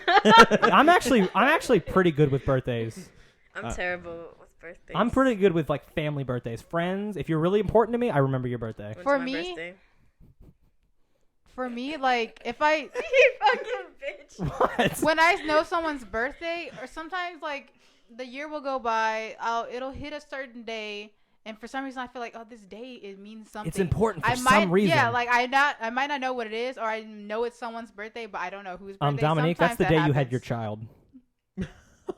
Speaker 1: I'm actually pretty good with birthdays.
Speaker 2: I'm terrible with birthdays.
Speaker 1: I'm pretty good with like family birthdays. Friends, if you're really important to me, I remember your birthday.
Speaker 2: When's
Speaker 4: For
Speaker 2: my
Speaker 4: me-
Speaker 2: birthday?
Speaker 4: For me, like, if I,
Speaker 2: You fucking bitch.
Speaker 1: What?
Speaker 4: when I know someone's birthday, or sometimes, like, the year will go by, it'll hit a certain day, and for some reason I feel like, oh, this day, it means something.
Speaker 1: It's important for
Speaker 4: I might,
Speaker 1: some reason.
Speaker 4: yeah, like, I might not know what it is, or I know it's someone's birthday, but I don't know whose birthday.
Speaker 1: Dominique, that's the
Speaker 4: Sometimes
Speaker 1: day
Speaker 4: that
Speaker 1: you had
Speaker 4: happens.
Speaker 1: your child.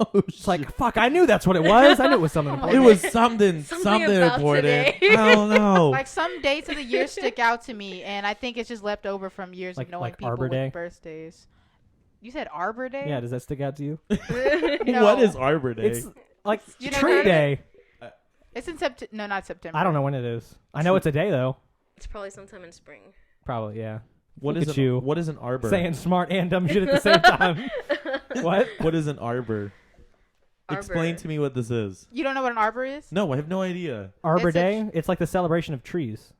Speaker 5: Oh,
Speaker 1: It's like, fuck, I knew that's what it was. I knew it was something
Speaker 4: Come on.
Speaker 5: it
Speaker 1: important.
Speaker 5: was something
Speaker 2: Something about
Speaker 5: important.
Speaker 2: today.
Speaker 5: I don't know.
Speaker 4: Like, some dates of the year stick out to me, and I think it's just left over from years
Speaker 1: Like-
Speaker 4: of knowing
Speaker 1: like
Speaker 4: people
Speaker 1: Arbor
Speaker 4: with
Speaker 1: Day?
Speaker 4: birthdays. You said Arbor Day?
Speaker 1: Yeah, does that stick out to you?
Speaker 4: No.
Speaker 5: What is Arbor Day?
Speaker 1: It's like
Speaker 4: You never
Speaker 1: Tree
Speaker 4: heard of it?
Speaker 1: Day.
Speaker 4: It's in September. No, not September.
Speaker 1: I don't know when it is. I know it's a day though.
Speaker 2: It's probably sometime in spring.
Speaker 1: Probably, yeah.
Speaker 5: What
Speaker 1: Look
Speaker 5: is
Speaker 1: at you.
Speaker 5: What is an arbor?
Speaker 1: Saying smart and dumb shit at the same time. What?
Speaker 5: What is an arbor? Explain to me what this is.
Speaker 4: You don't know what an arbor is?
Speaker 5: No, I have no idea.
Speaker 1: Arbor
Speaker 4: It's a
Speaker 1: Day. It's like the celebration of trees,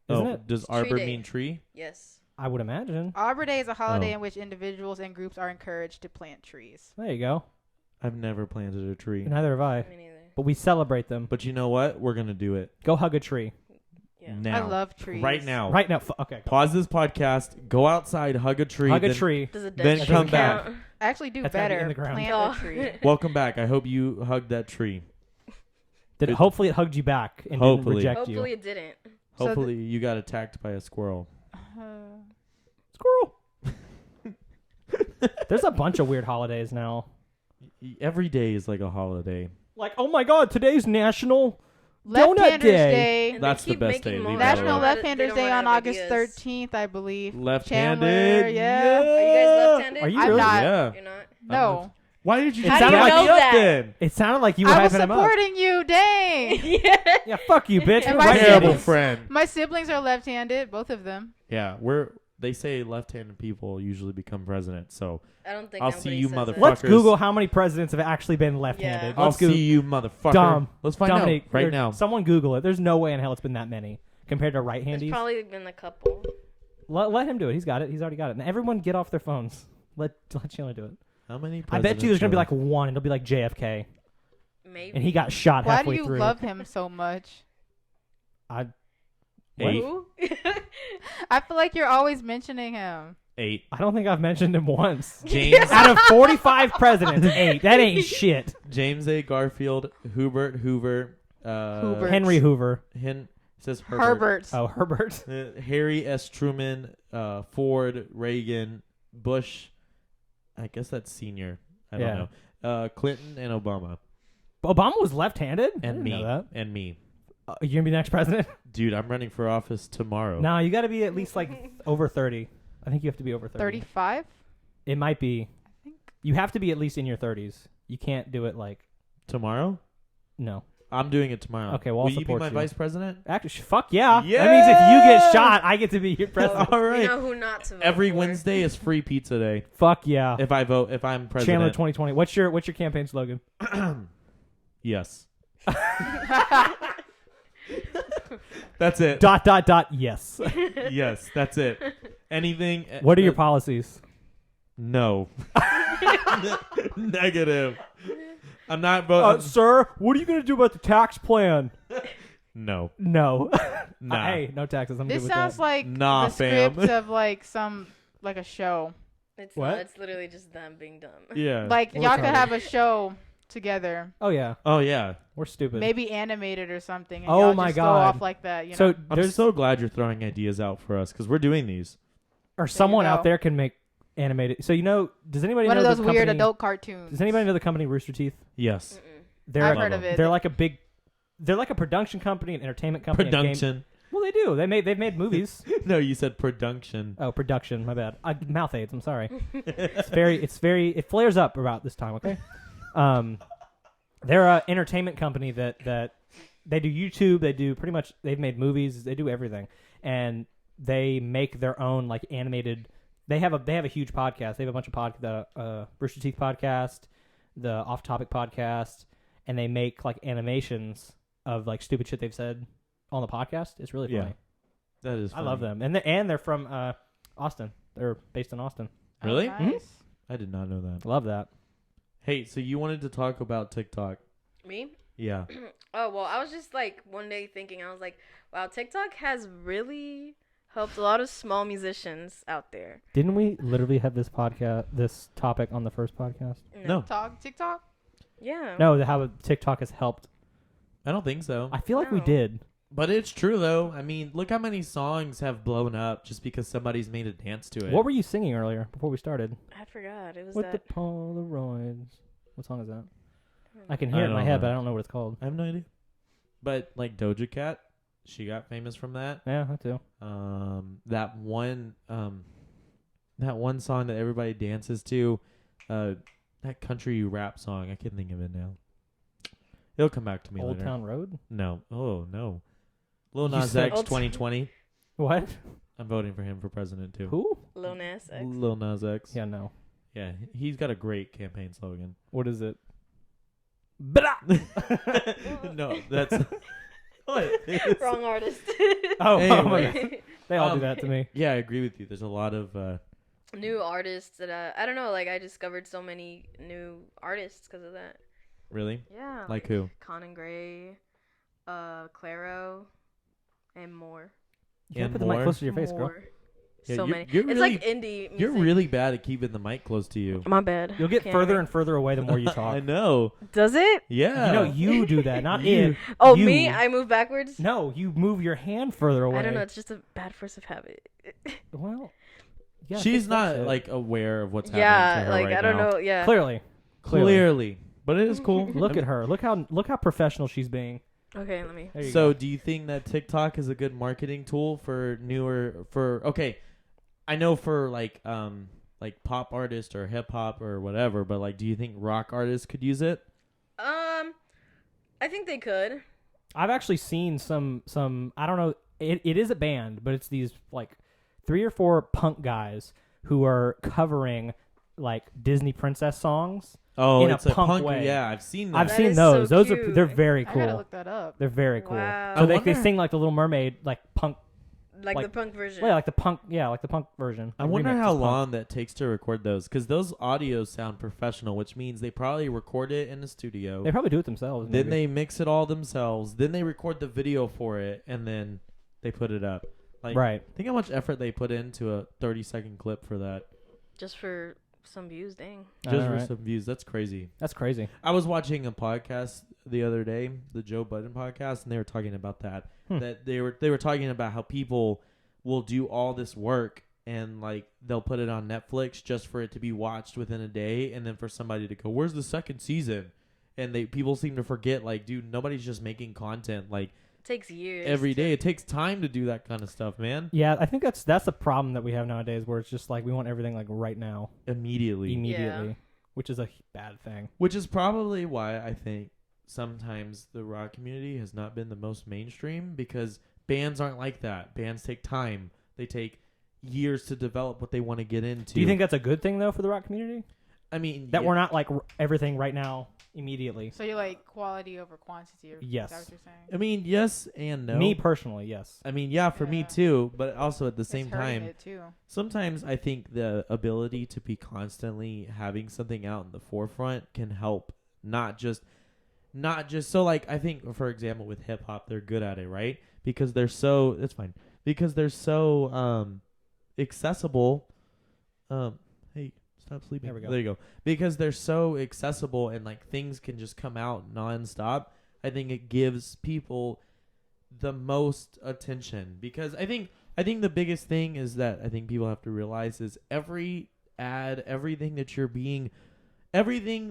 Speaker 1: isn't it?
Speaker 5: Does
Speaker 2: It's tree
Speaker 5: arbor
Speaker 2: day.
Speaker 5: mean tree?
Speaker 2: Yes.
Speaker 1: I would imagine.
Speaker 4: Arbor Day is a holiday
Speaker 5: Oh.
Speaker 4: in which individuals and groups are encouraged to plant trees.
Speaker 1: There you go.
Speaker 5: I've never planted a tree.
Speaker 1: Neither have I.
Speaker 2: Me neither.
Speaker 1: But we celebrate them.
Speaker 5: But you know what? We're gonna do it
Speaker 1: Go hug a tree
Speaker 2: Yeah.
Speaker 5: now.
Speaker 4: I love trees.
Speaker 5: Right now.
Speaker 1: right now. Okay.
Speaker 5: Pause this podcast. Go outside. Hug a tree.
Speaker 1: Hug a
Speaker 5: then
Speaker 1: tree.
Speaker 2: Does it
Speaker 5: Then
Speaker 2: does
Speaker 5: come
Speaker 2: it
Speaker 5: back.
Speaker 2: count?
Speaker 4: I actually do
Speaker 1: That's gotta be in
Speaker 4: better.
Speaker 1: the ground.
Speaker 4: Plant
Speaker 2: Oh.
Speaker 4: a tree.
Speaker 5: Welcome back. I hope you hugged that tree.
Speaker 1: Did
Speaker 5: Good.
Speaker 1: hopefully it hugged you back and
Speaker 5: Hopefully.
Speaker 1: didn't reject
Speaker 2: Hopefully
Speaker 1: you.
Speaker 2: it didn't.
Speaker 4: So
Speaker 5: Hopefully you got attacked by a squirrel.
Speaker 1: Squirrel. There's a bunch of weird holidays now.
Speaker 5: Every day is like a holiday.
Speaker 1: Like, oh my God, today's National
Speaker 4: Left-handers
Speaker 1: Day.
Speaker 4: Day.
Speaker 2: And
Speaker 5: That's
Speaker 2: they
Speaker 5: the
Speaker 2: keep
Speaker 5: best
Speaker 2: making
Speaker 5: day.
Speaker 2: more.
Speaker 5: Leave
Speaker 4: National
Speaker 5: alone.
Speaker 4: Left-handers Day on August
Speaker 2: Ideas.
Speaker 4: 13th, I believe.
Speaker 5: Left-handed.
Speaker 4: Chandler, yeah.
Speaker 2: Are you guys left-handed?
Speaker 1: Are you
Speaker 4: I'm
Speaker 1: really?
Speaker 4: not.
Speaker 5: Yeah.
Speaker 2: You're not.
Speaker 4: No.
Speaker 5: Why did you
Speaker 1: It
Speaker 5: just
Speaker 1: sounded
Speaker 5: back
Speaker 1: like-
Speaker 5: me up
Speaker 2: that.
Speaker 5: then?
Speaker 1: It sounded like you were
Speaker 4: I was
Speaker 1: hyping him up.
Speaker 4: supporting you, dang.
Speaker 2: yeah.
Speaker 1: Yeah, fuck you, bitch.
Speaker 4: And
Speaker 1: We're
Speaker 4: my
Speaker 1: right
Speaker 5: Terrible
Speaker 1: handed.
Speaker 5: friend.
Speaker 4: My siblings are left-handed, both of them.
Speaker 5: Yeah, they say left-handed people usually become president. So
Speaker 2: I don't think
Speaker 5: I'll
Speaker 2: nobody
Speaker 5: see you,
Speaker 2: says
Speaker 5: motherfucker.
Speaker 2: that.
Speaker 1: Let's
Speaker 5: Fuckers.
Speaker 1: Google how many presidents have actually been left-handed.
Speaker 5: I'll
Speaker 1: Let's Google.
Speaker 5: see you, motherfucker.
Speaker 1: Dom.
Speaker 5: Let's find
Speaker 1: Dominic,
Speaker 5: out right
Speaker 1: there-
Speaker 5: now.
Speaker 1: Someone Google it. There's no way in hell it's been that many compared to
Speaker 2: There's
Speaker 1: right-handies.
Speaker 2: probably been a couple.
Speaker 1: Let him do it. He's got it. He's already got it. And everyone get off their phones. Let Chandler do it.
Speaker 5: How many?
Speaker 1: I bet you there's gonna be like
Speaker 5: presidents
Speaker 1: one. It'll be like JFK,
Speaker 2: Maybe.
Speaker 1: and he got shot
Speaker 4: Why do
Speaker 1: halfway
Speaker 4: you
Speaker 1: through.
Speaker 4: love him so much?
Speaker 1: I
Speaker 5: Eight.
Speaker 2: Who?
Speaker 4: I feel like you're always mentioning him.
Speaker 5: 8.
Speaker 1: I don't think I've mentioned him once.
Speaker 5: James
Speaker 1: Out of 45 presidents, 8. That ain't shit.
Speaker 5: James A. Garfield, Hubert Hoover,
Speaker 4: Hoover.
Speaker 1: Henry Hoover.
Speaker 5: Says Herbert.
Speaker 1: Oh, Herbert.
Speaker 5: Harry S. Truman, Ford, Reagan, Bush. I guess that's senior. I don't
Speaker 1: Yeah.
Speaker 5: know. Clinton and Obama
Speaker 1: Obama was left-handed. I
Speaker 5: and
Speaker 1: didn't
Speaker 5: me
Speaker 1: know that.
Speaker 5: and me.
Speaker 1: You gonna be the next president?
Speaker 5: Dude, I'm running for office tomorrow.
Speaker 1: No, you got to be at least like over 30. I think you have to be over 30.
Speaker 4: 35?
Speaker 1: It might be.
Speaker 4: I think.
Speaker 1: You have to be at least in your 30s. You can't do it like
Speaker 5: Tomorrow?
Speaker 1: no.
Speaker 5: I'm doing it tomorrow.
Speaker 1: Okay, well, I'll
Speaker 5: will you be
Speaker 1: support
Speaker 5: my
Speaker 1: you.
Speaker 5: vice president?
Speaker 1: Actually, fuck yeah.
Speaker 5: Yeah!
Speaker 1: That means if you get shot, I get to be your president.
Speaker 5: All
Speaker 2: You
Speaker 5: right.
Speaker 2: know who not to vote
Speaker 5: Every
Speaker 2: for.
Speaker 5: Wednesday is free pizza day.
Speaker 1: Fuck yeah.
Speaker 5: If I'm
Speaker 1: Chandler
Speaker 5: president.
Speaker 1: 2020. What's your campaign slogan?
Speaker 5: Yes. That's it.
Speaker 1: Dot. Yes.
Speaker 5: Yes, that's it. Anything.
Speaker 1: What are your policies?
Speaker 5: No. Negative. I'm not voting.
Speaker 1: Sir, what are you gonna do about the tax plan?
Speaker 5: No.
Speaker 1: No.
Speaker 5: Nah.
Speaker 1: Hey, no taxes. I'm
Speaker 4: This
Speaker 1: good with
Speaker 4: sounds
Speaker 1: that.
Speaker 4: like
Speaker 5: Nah,
Speaker 4: the
Speaker 5: fam.
Speaker 4: script of like a show.
Speaker 2: It's
Speaker 1: What?
Speaker 2: not. It's literally just them being dumb.
Speaker 5: Yeah.
Speaker 4: Like
Speaker 1: We're
Speaker 4: y'all could
Speaker 1: retarded.
Speaker 4: have a show together,
Speaker 1: Oh yeah,
Speaker 5: Oh yeah.
Speaker 1: we're stupid.
Speaker 4: maybe animated or something. And
Speaker 1: Oh
Speaker 4: y'all
Speaker 1: my
Speaker 4: just
Speaker 1: God.
Speaker 4: Go off like that. You know?
Speaker 1: So
Speaker 5: I'm
Speaker 1: there's
Speaker 5: so glad you're throwing ideas out for us because we're doing these.
Speaker 1: or someone
Speaker 4: go.
Speaker 1: out there can make animated. So does anybody
Speaker 4: one
Speaker 1: know
Speaker 4: of those
Speaker 1: the
Speaker 4: weird
Speaker 1: company-
Speaker 4: adult cartoons.
Speaker 1: Does anybody know the company Rooster Teeth?
Speaker 5: Yes.
Speaker 2: Mm-mm.
Speaker 1: They're
Speaker 4: I've heard of it.
Speaker 1: They're like a big. They're like a production company, an entertainment company. a game-
Speaker 5: Production.
Speaker 1: Well, they do. They've made movies.
Speaker 5: No, you said production.
Speaker 1: Oh, production. My bad. Mouth aids. I'm sorry. It's very. It flares up about this time. Okay. They're an entertainment company that they do YouTube. They do pretty much. They've made movies. They do everything, and they make their own like animated. They have a huge podcast. They have a bunch of the Rooster Teeth podcast, the Off Topic podcast, and they make like animations of like stupid shit they've said on the podcast. It's really funny.
Speaker 5: Yeah. That is.
Speaker 1: I love
Speaker 5: funny.
Speaker 1: them, and they're from Austin. They're based in Austin.
Speaker 4: Oh,
Speaker 5: Really?
Speaker 4: nice.
Speaker 5: I did not know that.
Speaker 1: Love that.
Speaker 5: Hey, so you wanted to talk about TikTok?
Speaker 2: Me?
Speaker 5: Yeah.
Speaker 2: Oh well, I was just like one day thinking, I was like, wow, TikTok has really helped a lot of small musicians out there.
Speaker 1: Didn't we literally have this topic on the first podcast?
Speaker 5: No.
Speaker 4: TikTok.
Speaker 2: Yeah.
Speaker 1: No, how TikTok has helped.
Speaker 5: I don't think so.
Speaker 1: I feel like we
Speaker 2: No.
Speaker 1: did.
Speaker 5: But it's true though. I mean, look how many songs have blown up just because somebody's made a dance to it.
Speaker 1: What were you singing earlier before we started?
Speaker 2: I forgot. It was
Speaker 1: With
Speaker 2: that.
Speaker 1: the Polaroids. What song is that? I can
Speaker 5: I
Speaker 1: hear it in my
Speaker 5: don't
Speaker 1: head,
Speaker 5: know.
Speaker 1: but I don't know what it's called.
Speaker 5: I have no idea. But like Doja Cat, she got famous from that.
Speaker 1: Yeah, that too.
Speaker 5: That one song that everybody dances to, that country rap song. I can't think of it now. It'll come back to me
Speaker 1: Old
Speaker 5: later.
Speaker 1: Town Road.
Speaker 5: No. Oh no. Lil
Speaker 1: You
Speaker 5: Nas
Speaker 1: said-
Speaker 5: X
Speaker 2: Old Town-
Speaker 5: 2020.
Speaker 1: What?
Speaker 5: I'm voting for him for president too.
Speaker 1: Who?
Speaker 2: Lil Nas X.
Speaker 5: Lil Nas X.
Speaker 1: Yeah, no.
Speaker 5: Yeah, he's got a great campaign slogan.
Speaker 1: What is it? Blah!
Speaker 5: No, that's what?
Speaker 2: Wrong artist.
Speaker 1: Oh,
Speaker 5: Anyway.
Speaker 1: they all do that to me.
Speaker 5: Yeah, I agree with you. There's a lot of
Speaker 2: New artists that I don't know. Like I discovered so many new artists because of that.
Speaker 5: really
Speaker 2: Yeah.
Speaker 5: like who?
Speaker 2: Conan Gray, Claro, and more.
Speaker 1: You gotta
Speaker 5: And
Speaker 1: put the mic
Speaker 5: more?
Speaker 1: close to your face, girl.
Speaker 2: More.
Speaker 5: Yeah,
Speaker 2: So
Speaker 5: you're-
Speaker 2: many.
Speaker 5: you're
Speaker 2: It's like indie music.
Speaker 5: You're really bad at keeping the mic close to you.
Speaker 2: My bad.
Speaker 1: You'll get
Speaker 2: Can't
Speaker 1: further
Speaker 2: wait.
Speaker 1: and further away the more you talk.
Speaker 5: I know.
Speaker 2: Does it?
Speaker 5: Yeah.
Speaker 1: You know, you do that, not
Speaker 5: You-
Speaker 1: it.
Speaker 2: Oh,
Speaker 1: You.
Speaker 2: me? I move backwards?
Speaker 1: No, you move your hand further away.
Speaker 2: I don't know. It's just a bad force of habit.
Speaker 1: Well, yeah,
Speaker 5: She's
Speaker 1: fix that
Speaker 5: not
Speaker 1: shit.
Speaker 5: like aware of what's happening
Speaker 2: Yeah,
Speaker 5: to her
Speaker 2: like
Speaker 5: right
Speaker 2: I don't
Speaker 5: now.
Speaker 2: know. Yeah.
Speaker 1: clearly.
Speaker 5: Clearly. But it is cool.
Speaker 1: Look at her. Look how professional she's being.
Speaker 2: Okay, let me.
Speaker 1: There you
Speaker 5: So,
Speaker 1: go.
Speaker 5: do you think that TikTok is a good marketing tool for okay, I know for like pop artists or hip hop or whatever, but like do you think rock artists could use it?
Speaker 2: I think they could.
Speaker 1: I've actually seen some I don't know, it is a band, but it's these like 3 or 4 punk guys who are covering like Disney princess songs.
Speaker 5: Oh,
Speaker 1: In a
Speaker 5: it's a
Speaker 1: punk
Speaker 5: punk
Speaker 1: way.
Speaker 5: Yeah, I've seen that.
Speaker 1: I've
Speaker 2: That
Speaker 1: seen
Speaker 2: is so
Speaker 1: those. Those are
Speaker 2: cute.
Speaker 1: they're very
Speaker 4: I gotta
Speaker 1: cool.
Speaker 4: look that up.
Speaker 1: They're very cool.
Speaker 2: Wow.
Speaker 1: So
Speaker 5: I
Speaker 1: they
Speaker 5: wonder-
Speaker 1: sing like the Little Mermaid, like punk.
Speaker 2: Like
Speaker 1: Like-
Speaker 2: the punk version.
Speaker 1: Well, like the punk version.
Speaker 5: I
Speaker 1: Like
Speaker 5: wonder
Speaker 1: remix
Speaker 5: how
Speaker 1: is punk.
Speaker 5: long that takes to record those, because those audios sound professional, which means they probably record it in the studio.
Speaker 1: They probably do it themselves.
Speaker 5: Then
Speaker 1: maybe.
Speaker 5: they mix it all themselves. Then they record the video for it, and then they put it up. Like,
Speaker 1: right.
Speaker 5: think how much effort they put into a 30-second clip for that,
Speaker 2: Just for some views, dang.
Speaker 1: I
Speaker 5: just
Speaker 1: know,
Speaker 5: for
Speaker 1: right?
Speaker 5: some views. That's crazy.
Speaker 1: That's crazy.
Speaker 5: I was watching a podcast the other day, the Joe Budden podcast, and they were talking about that. That they were talking about how people will do all this work and like they'll put it on Netflix just for it to be watched within a day, and then for somebody to go, "Where's the second season?" And people seem to forget, like, dude, nobody's just making content like
Speaker 2: It takes years.
Speaker 5: every
Speaker 2: to-
Speaker 5: day. It takes time to do that kind of stuff, man.
Speaker 1: Yeah, I think that's the problem that we have nowadays, where it's just like we want everything like right now,
Speaker 5: Immediately.
Speaker 1: immediately, which is a bad thing.
Speaker 5: Which is probably why I think sometimes the rock community has not been the most mainstream, because bands aren't like that. Bands take time. They take years to develop what they want to get into.
Speaker 1: Do you think that's a good thing though for the rock community?
Speaker 5: I mean,
Speaker 1: That
Speaker 5: yeah,
Speaker 1: we're not like everything right now immediately.
Speaker 4: So you like quality over quantity? Or
Speaker 1: Yes.
Speaker 4: Is that what you're saying?
Speaker 5: I mean, yes and no.
Speaker 1: Me personally, yes.
Speaker 5: I mean, yeah, for me
Speaker 4: Yeah.
Speaker 5: too, but also at the
Speaker 4: It's
Speaker 5: same
Speaker 4: hurting
Speaker 5: time,
Speaker 4: it too.
Speaker 5: sometimes I think the ability to be constantly having something out in the forefront can help. Not just so, like, I think, for example, with hip hop, they're good at it, right? Because they're so accessible. Hey, stop sleeping.
Speaker 1: There we go.
Speaker 5: There you go. Because they're so accessible and like things can just come out nonstop. I think it gives people the most attention, because I think the biggest thing is that I think people have to realize is every ad, everything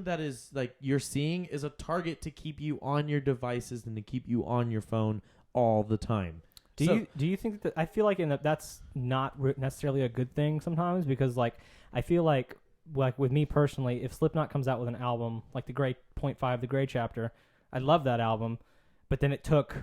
Speaker 5: that is like you're seeing is a target to keep you on your devices and to keep you on your phone all the time.
Speaker 1: Do you think that I feel like that's not necessarily a good thing sometimes, because like I feel like with me personally, if Slipknot comes out with an album like the Gray .5, the Gray Chapter, I love that album, but then it took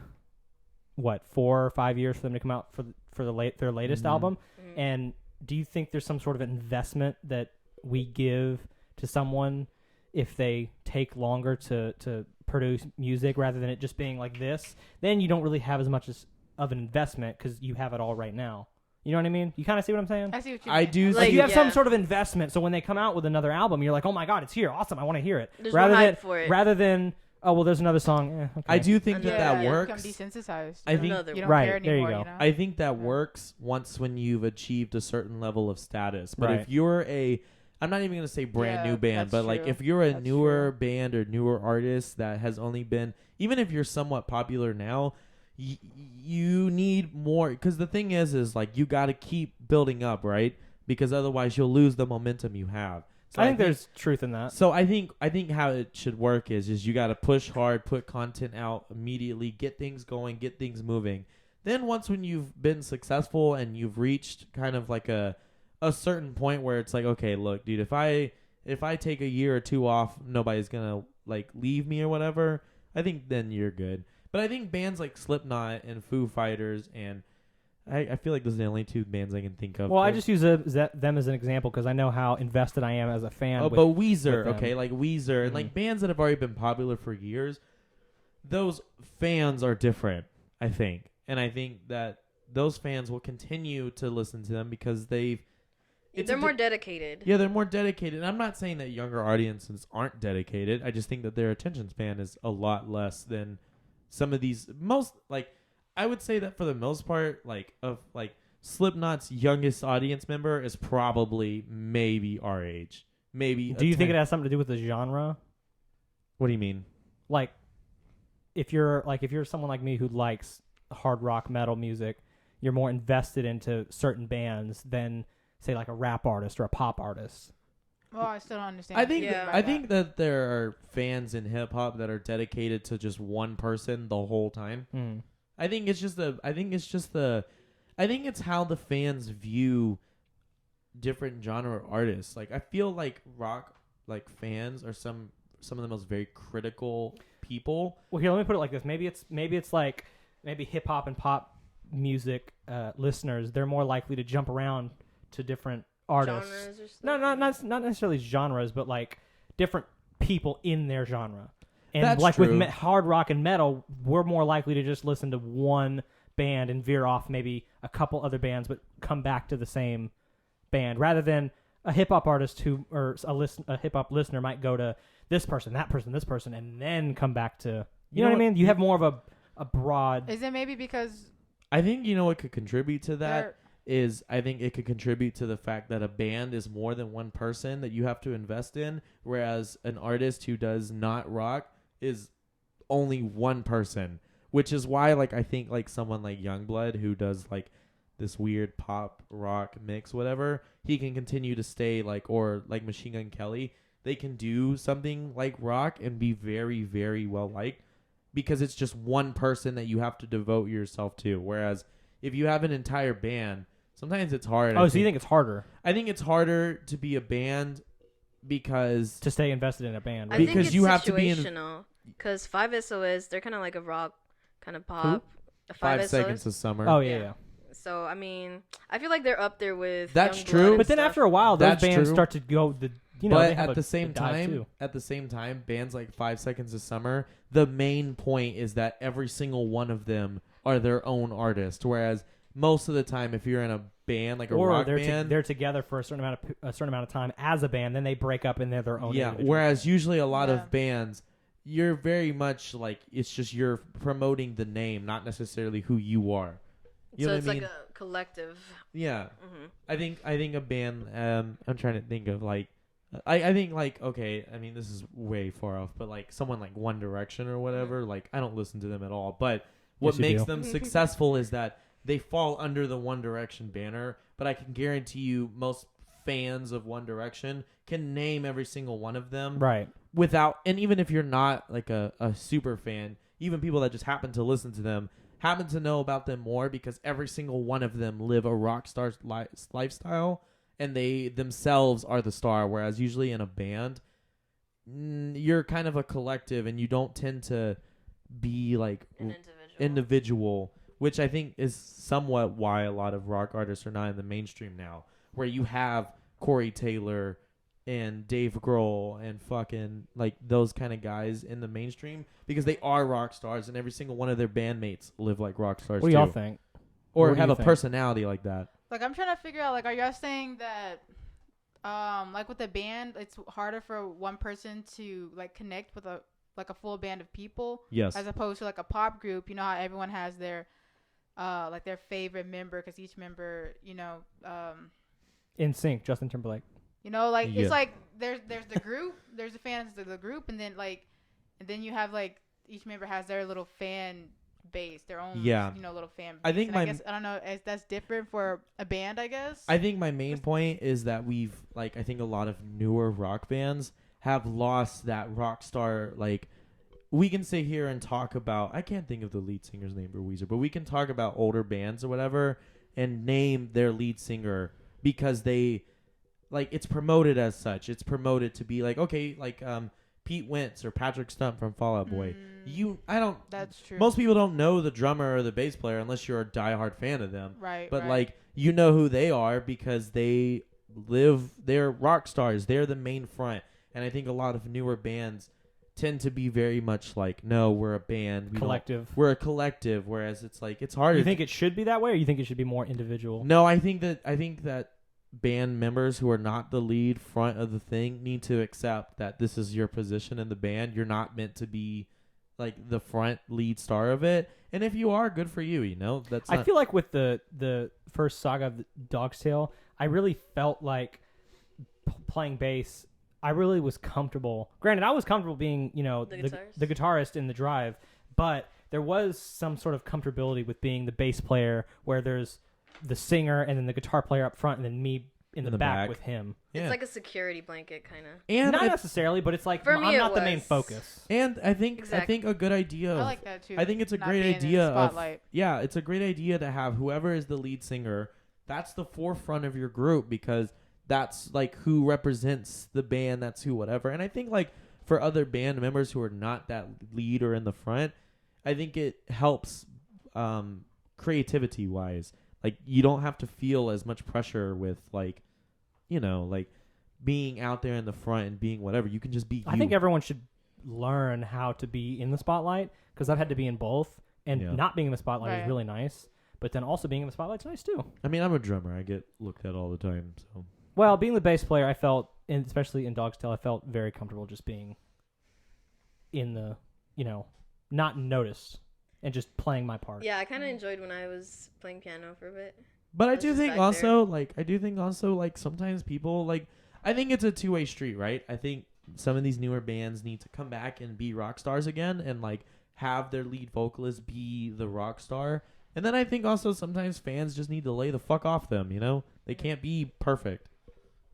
Speaker 1: 4 or 5 years for them to come out for their latest
Speaker 5: Mhm.
Speaker 1: album.
Speaker 2: Mhm.
Speaker 1: And do you think there's some sort of investment that we give to someone if they take longer to produce music rather than it just being like this? Then you don't really have as much of an investment because you have it all right now. You know what I mean? You kind of see what I'm saying?
Speaker 4: I see what you
Speaker 5: I
Speaker 4: mean.
Speaker 5: do
Speaker 1: Like
Speaker 5: see-
Speaker 1: you have some
Speaker 2: yeah.
Speaker 1: sort of investment, so when they come out with another album, you're like, oh my god, it's here, awesome, I want to hear it.
Speaker 2: There's
Speaker 1: rather
Speaker 2: more hype
Speaker 1: than
Speaker 2: for it.
Speaker 1: rather than oh well, there's another song. Okay.
Speaker 5: I do think
Speaker 2: Yeah,
Speaker 5: that
Speaker 2: yeah.
Speaker 5: works.
Speaker 4: Become desensitized.
Speaker 5: I think-
Speaker 2: Another
Speaker 4: you don't
Speaker 1: Right,
Speaker 4: care
Speaker 1: there you
Speaker 4: anymore.
Speaker 1: go.
Speaker 4: know?
Speaker 5: I think that
Speaker 4: Yeah.
Speaker 5: works once when you've achieved a certain level of status. But
Speaker 1: Right.
Speaker 5: if you're I'm not even going to say brand
Speaker 4: Yeah,
Speaker 5: new band,
Speaker 4: that's
Speaker 5: but like
Speaker 4: true.
Speaker 5: if you're a
Speaker 4: That's
Speaker 5: newer band or newer artist that has only been, even if you're somewhat popular now, you need more. Because the thing is like you got to keep building up, right? Because otherwise you'll lose the momentum you have. So
Speaker 1: I think there's truth in that.
Speaker 5: So I think how it should work is you got to push hard, put content out immediately, get things going, get things moving. Then when you've been successful and you've reached kind of like a certain point where it's like, okay, look, dude, if I take a year or two off, nobody's gonna like leave me or whatever. I think then you're good. But I think bands like Slipknot and Foo Fighters and I feel like those are the only two bands I can think of.
Speaker 1: Well, I
Speaker 5: But-
Speaker 1: just use them as an example because I know how invested I am as a fan.
Speaker 5: Oh,
Speaker 1: with,
Speaker 5: but Weezer,
Speaker 1: with them.
Speaker 5: okay, like Weezer, and like
Speaker 1: Mhm.
Speaker 5: bands that have already been popular for years, those fans are different, I think. And I think that those fans will continue to listen to them because they're
Speaker 2: more dedicated.
Speaker 5: Yeah, they're more dedicated. And I'm not saying that younger audiences aren't dedicated. I just think that their attention span is a lot less than some of these I would say that for the most part, Slipknot's youngest audience member is probably maybe our age. Maybe.
Speaker 1: Do you think it has something to do with the genre?
Speaker 5: What do you mean?
Speaker 1: Like, if you're someone like me who likes hard rock metal music, you're more invested into certain bands than say like a rap artist or a pop artist.
Speaker 4: Well, I still don't understand.
Speaker 5: I think
Speaker 2: Yeah.
Speaker 4: by
Speaker 5: I
Speaker 4: that.
Speaker 5: think that there are fans in hip hop that are dedicated to just one person the whole time.
Speaker 1: Mm.
Speaker 5: I think it's how the fans view different genre artists. Like I feel like rock fans are some of the most very critical people.
Speaker 1: Well, here, let me put it like this. Maybe hip hop and pop music listeners, they're more likely to jump around to different artists.
Speaker 2: Genres or stuff.
Speaker 1: No, not necessarily genres, but like different people in their genre. And
Speaker 5: That's
Speaker 1: like
Speaker 5: true.
Speaker 1: with hard rock and metal, we're more likely to just listen to one band and veer off maybe a couple other bands, but come back to the same band rather than a hip hop artist a hip hop listener might go to this person, that person, this person, and then come back to you know what I mean. You have more of a broad.
Speaker 4: Is it maybe because
Speaker 5: I think what could contribute to that
Speaker 4: they're
Speaker 5: is I think it could contribute to the fact that a band is more than one person that you have to invest in, whereas an artist who does not rock is only one person, which is why I think someone like Youngblood who does this weird pop rock mix, whatever, he can continue to stay or Machine Gun Kelly, they can do something like rock and be very, very well liked because it's just one person that you have to devote yourself to. Whereas if you have an entire band, sometimes it's hard.
Speaker 1: Oh, so you think it's harder
Speaker 5: I think it's harder to be a band because
Speaker 1: to stay invested in a band?
Speaker 2: I
Speaker 1: Right?
Speaker 2: think
Speaker 5: Because
Speaker 2: it's
Speaker 5: you have to be in-
Speaker 2: situational. Because 5SOS, they're kind of like a rock, kind of pop.
Speaker 5: 5
Speaker 2: 5SOS.
Speaker 5: Seconds of Summer.
Speaker 1: Oh yeah,
Speaker 2: Yeah.
Speaker 1: yeah.
Speaker 2: So I mean, I feel like they're up there with.
Speaker 5: That's
Speaker 2: Youngblood
Speaker 5: true.
Speaker 2: and
Speaker 1: But then
Speaker 2: stuff.
Speaker 1: after a while, those
Speaker 5: That's
Speaker 1: bands
Speaker 5: true.
Speaker 1: start to go the they
Speaker 5: but
Speaker 1: have
Speaker 5: at the same
Speaker 1: a dive,
Speaker 5: time, bands like 5 Seconds of Summer, the main point is that every single one of them are their own artist. Whereas most of the time, if you're in a band like a
Speaker 1: or
Speaker 5: rock
Speaker 1: they're
Speaker 5: band,
Speaker 1: they're together for a certain amount of time as a band, then they break up and they're their own.
Speaker 5: yeah.
Speaker 1: individual.
Speaker 5: Whereas usually a lot
Speaker 4: Yeah.
Speaker 5: of bands, you're very much it's just you're promoting the name, not necessarily who you are. You
Speaker 2: So
Speaker 5: know
Speaker 2: it's
Speaker 5: what I mean?
Speaker 2: like a collective.
Speaker 5: Yeah.
Speaker 2: Hmm.
Speaker 5: I think a band. I'm trying to think of I think okay. I mean, this is way far off, but someone like One Direction or whatever. I don't listen to them at all. But what
Speaker 1: Yes, you
Speaker 5: makes
Speaker 1: do.
Speaker 5: them successful is that they fall under the One Direction banner. But I can guarantee you, most fans of One Direction can name every single one of them
Speaker 1: right.
Speaker 5: without. And even if you're not a super fan, even people that just happen to listen to them happen to know about them more because every single one of them live a rock star lifestyle and they themselves are the star. Whereas usually in a band, you're kind of a collective and you don't tend to be
Speaker 2: An individual.
Speaker 5: individual, which I think is somewhat why a lot of rock artists are not in the mainstream now, where you have Corey Taylor and Dave Grohl and fucking those kind of guys in the mainstream because they are rock stars and every single one of their bandmates live like rock stars
Speaker 1: What do
Speaker 5: too.
Speaker 1: y'all think?
Speaker 5: Or
Speaker 1: What do
Speaker 5: have
Speaker 1: you
Speaker 5: a
Speaker 1: think?
Speaker 5: personality like that.
Speaker 4: I'm trying to figure out are y'all saying that with a band it's harder for one person to connect with a full band of people
Speaker 5: Yes.
Speaker 4: as opposed to a pop group? You know how everyone has their their favorite member because each member
Speaker 1: In Sync, Justin Timberlake.
Speaker 5: Yeah.
Speaker 4: it's there's the group, there's the fans of the group, and then you have each member has their little fan base, their own
Speaker 5: Yeah.
Speaker 4: little fan base.
Speaker 5: I think
Speaker 4: I guess I don't know, that's different for a band, I guess.
Speaker 5: I think my main point is that we've I think a lot of newer rock bands have lost that rock star we can sit here and talk about I can't think of the lead singer's name for Weezer, but we can talk about older bands or whatever and name their lead singer because they it's promoted as such. It's promoted to be Pete Wentz or Patrick Stump from Fall Out Boy. I don't.
Speaker 4: That's true.
Speaker 5: Most people don't know the drummer or the bass player unless you're a diehard fan of them.
Speaker 4: Right.
Speaker 5: But
Speaker 4: right.
Speaker 5: like you know who they are because they're rock stars. They're the main front. And I think a lot of newer bands tend to be very much like, no, we're a band. We're a collective. Whereas it's like it's harder.
Speaker 1: You think it should be that way, or you think it should be more individual?
Speaker 5: No, I think that band members who are not the lead front of the thing need to accept that this is your position in the band. You're not meant to be like the front lead star of it. And if you are, good for you. You know,
Speaker 1: I feel like with the first saga of Dog's Tale, I really felt like playing bass. I really was comfortable. Granted, I was comfortable being, the guitarist in the drive, but there was some sort of comfortability with being the bass player where there's the singer and then the guitar player up front and then me in the back with him.
Speaker 5: Yeah.
Speaker 2: It's like a security blanket, kind of.
Speaker 5: And
Speaker 1: not necessarily, but it's like
Speaker 2: For
Speaker 1: I'm
Speaker 2: me,
Speaker 1: not
Speaker 2: it
Speaker 1: the main
Speaker 2: was.
Speaker 1: focus.
Speaker 5: And I think
Speaker 2: Exactly.
Speaker 5: a good idea.
Speaker 4: I like that too.
Speaker 5: I think it's a
Speaker 4: not
Speaker 5: great
Speaker 4: being in the
Speaker 5: idea of
Speaker 4: spotlight.
Speaker 5: yeah, it's a great idea to have whoever is the lead singer. That's the forefront of your group because that's like who represents the band. That's who whatever. And I think like for other band members who are not that lead or in the front, I think it helps creativity wise. Like you don't have to feel as much pressure with like, like being out there in the front and being whatever. You can just be you.
Speaker 1: I think everyone should learn how to be in the spotlight because I've had to be in both, and not being in the spotlight
Speaker 4: Right.
Speaker 1: is really nice. But then also being in the spotlight's nice too.
Speaker 5: I mean, I'm a drummer. I get looked at all the time. So
Speaker 1: Well, being the bass player, I felt, and especially in Dog's Tale, I felt very comfortable just being in the, not noticed and just playing my part.
Speaker 2: Yeah, I kind of enjoyed when I was playing piano for a bit.
Speaker 5: But I
Speaker 2: That's
Speaker 5: do
Speaker 2: just
Speaker 5: think
Speaker 2: back
Speaker 5: also, like, sometimes people, like, I think it's a two-way street, right? I think some of these newer bands need to come back and be rock stars again and, like, have their lead vocalist be the rock star. And then I think also sometimes fans just need to lay the fuck off them, They can't be perfect.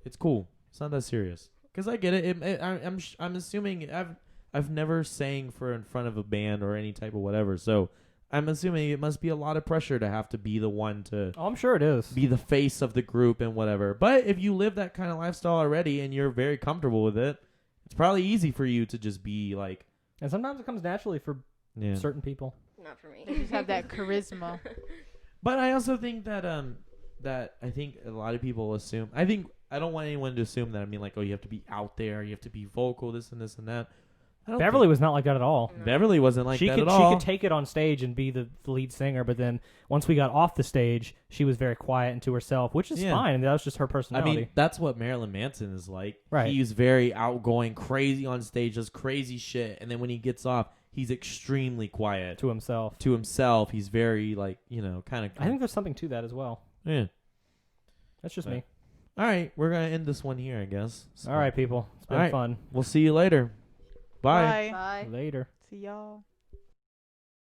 Speaker 5: It's cool. It's not that serious. Because I get it. I'm assuming I've never sang in front of a band or any type of whatever, so I'm assuming it must be a lot of pressure to have to be the one to
Speaker 1: Oh, I'm sure it is.
Speaker 5: be the face of the group and whatever. But if you live that kind of lifestyle already and you're very comfortable with it, it's probably easy for you to just be like.
Speaker 1: And sometimes it comes naturally for certain people.
Speaker 2: Not for me.
Speaker 4: They just have that charisma.
Speaker 5: But I also think that that I think a lot of people assume. I don't want anyone to assume that. I mean, like, oh, you have to be out there, you have to be vocal, this and this and that.
Speaker 1: Beverly was not like that at all.
Speaker 5: Beverly wasn't like that at
Speaker 1: She
Speaker 5: all.
Speaker 1: could take it on stage and be the lead singer, but then once we got off the stage, she was very quiet and to herself, which is fine. And that was just her
Speaker 5: I
Speaker 1: personality.
Speaker 5: mean, that's what Marilyn Manson is like.
Speaker 1: Right.
Speaker 5: He's very outgoing, crazy on stage, does crazy shit, and then when he gets off, he's extremely quiet
Speaker 1: to himself.
Speaker 5: to himself. He's very like kind of.
Speaker 1: I think there's something to that as well.
Speaker 5: Yeah.
Speaker 1: That's just
Speaker 5: Right.
Speaker 1: me.
Speaker 5: All right, we're gonna end this one here, I guess. So,
Speaker 1: All right, people. It's been
Speaker 5: All right.
Speaker 1: fun.
Speaker 5: We'll see you later. Bye.
Speaker 2: Bye.
Speaker 1: Later.
Speaker 4: See y'all.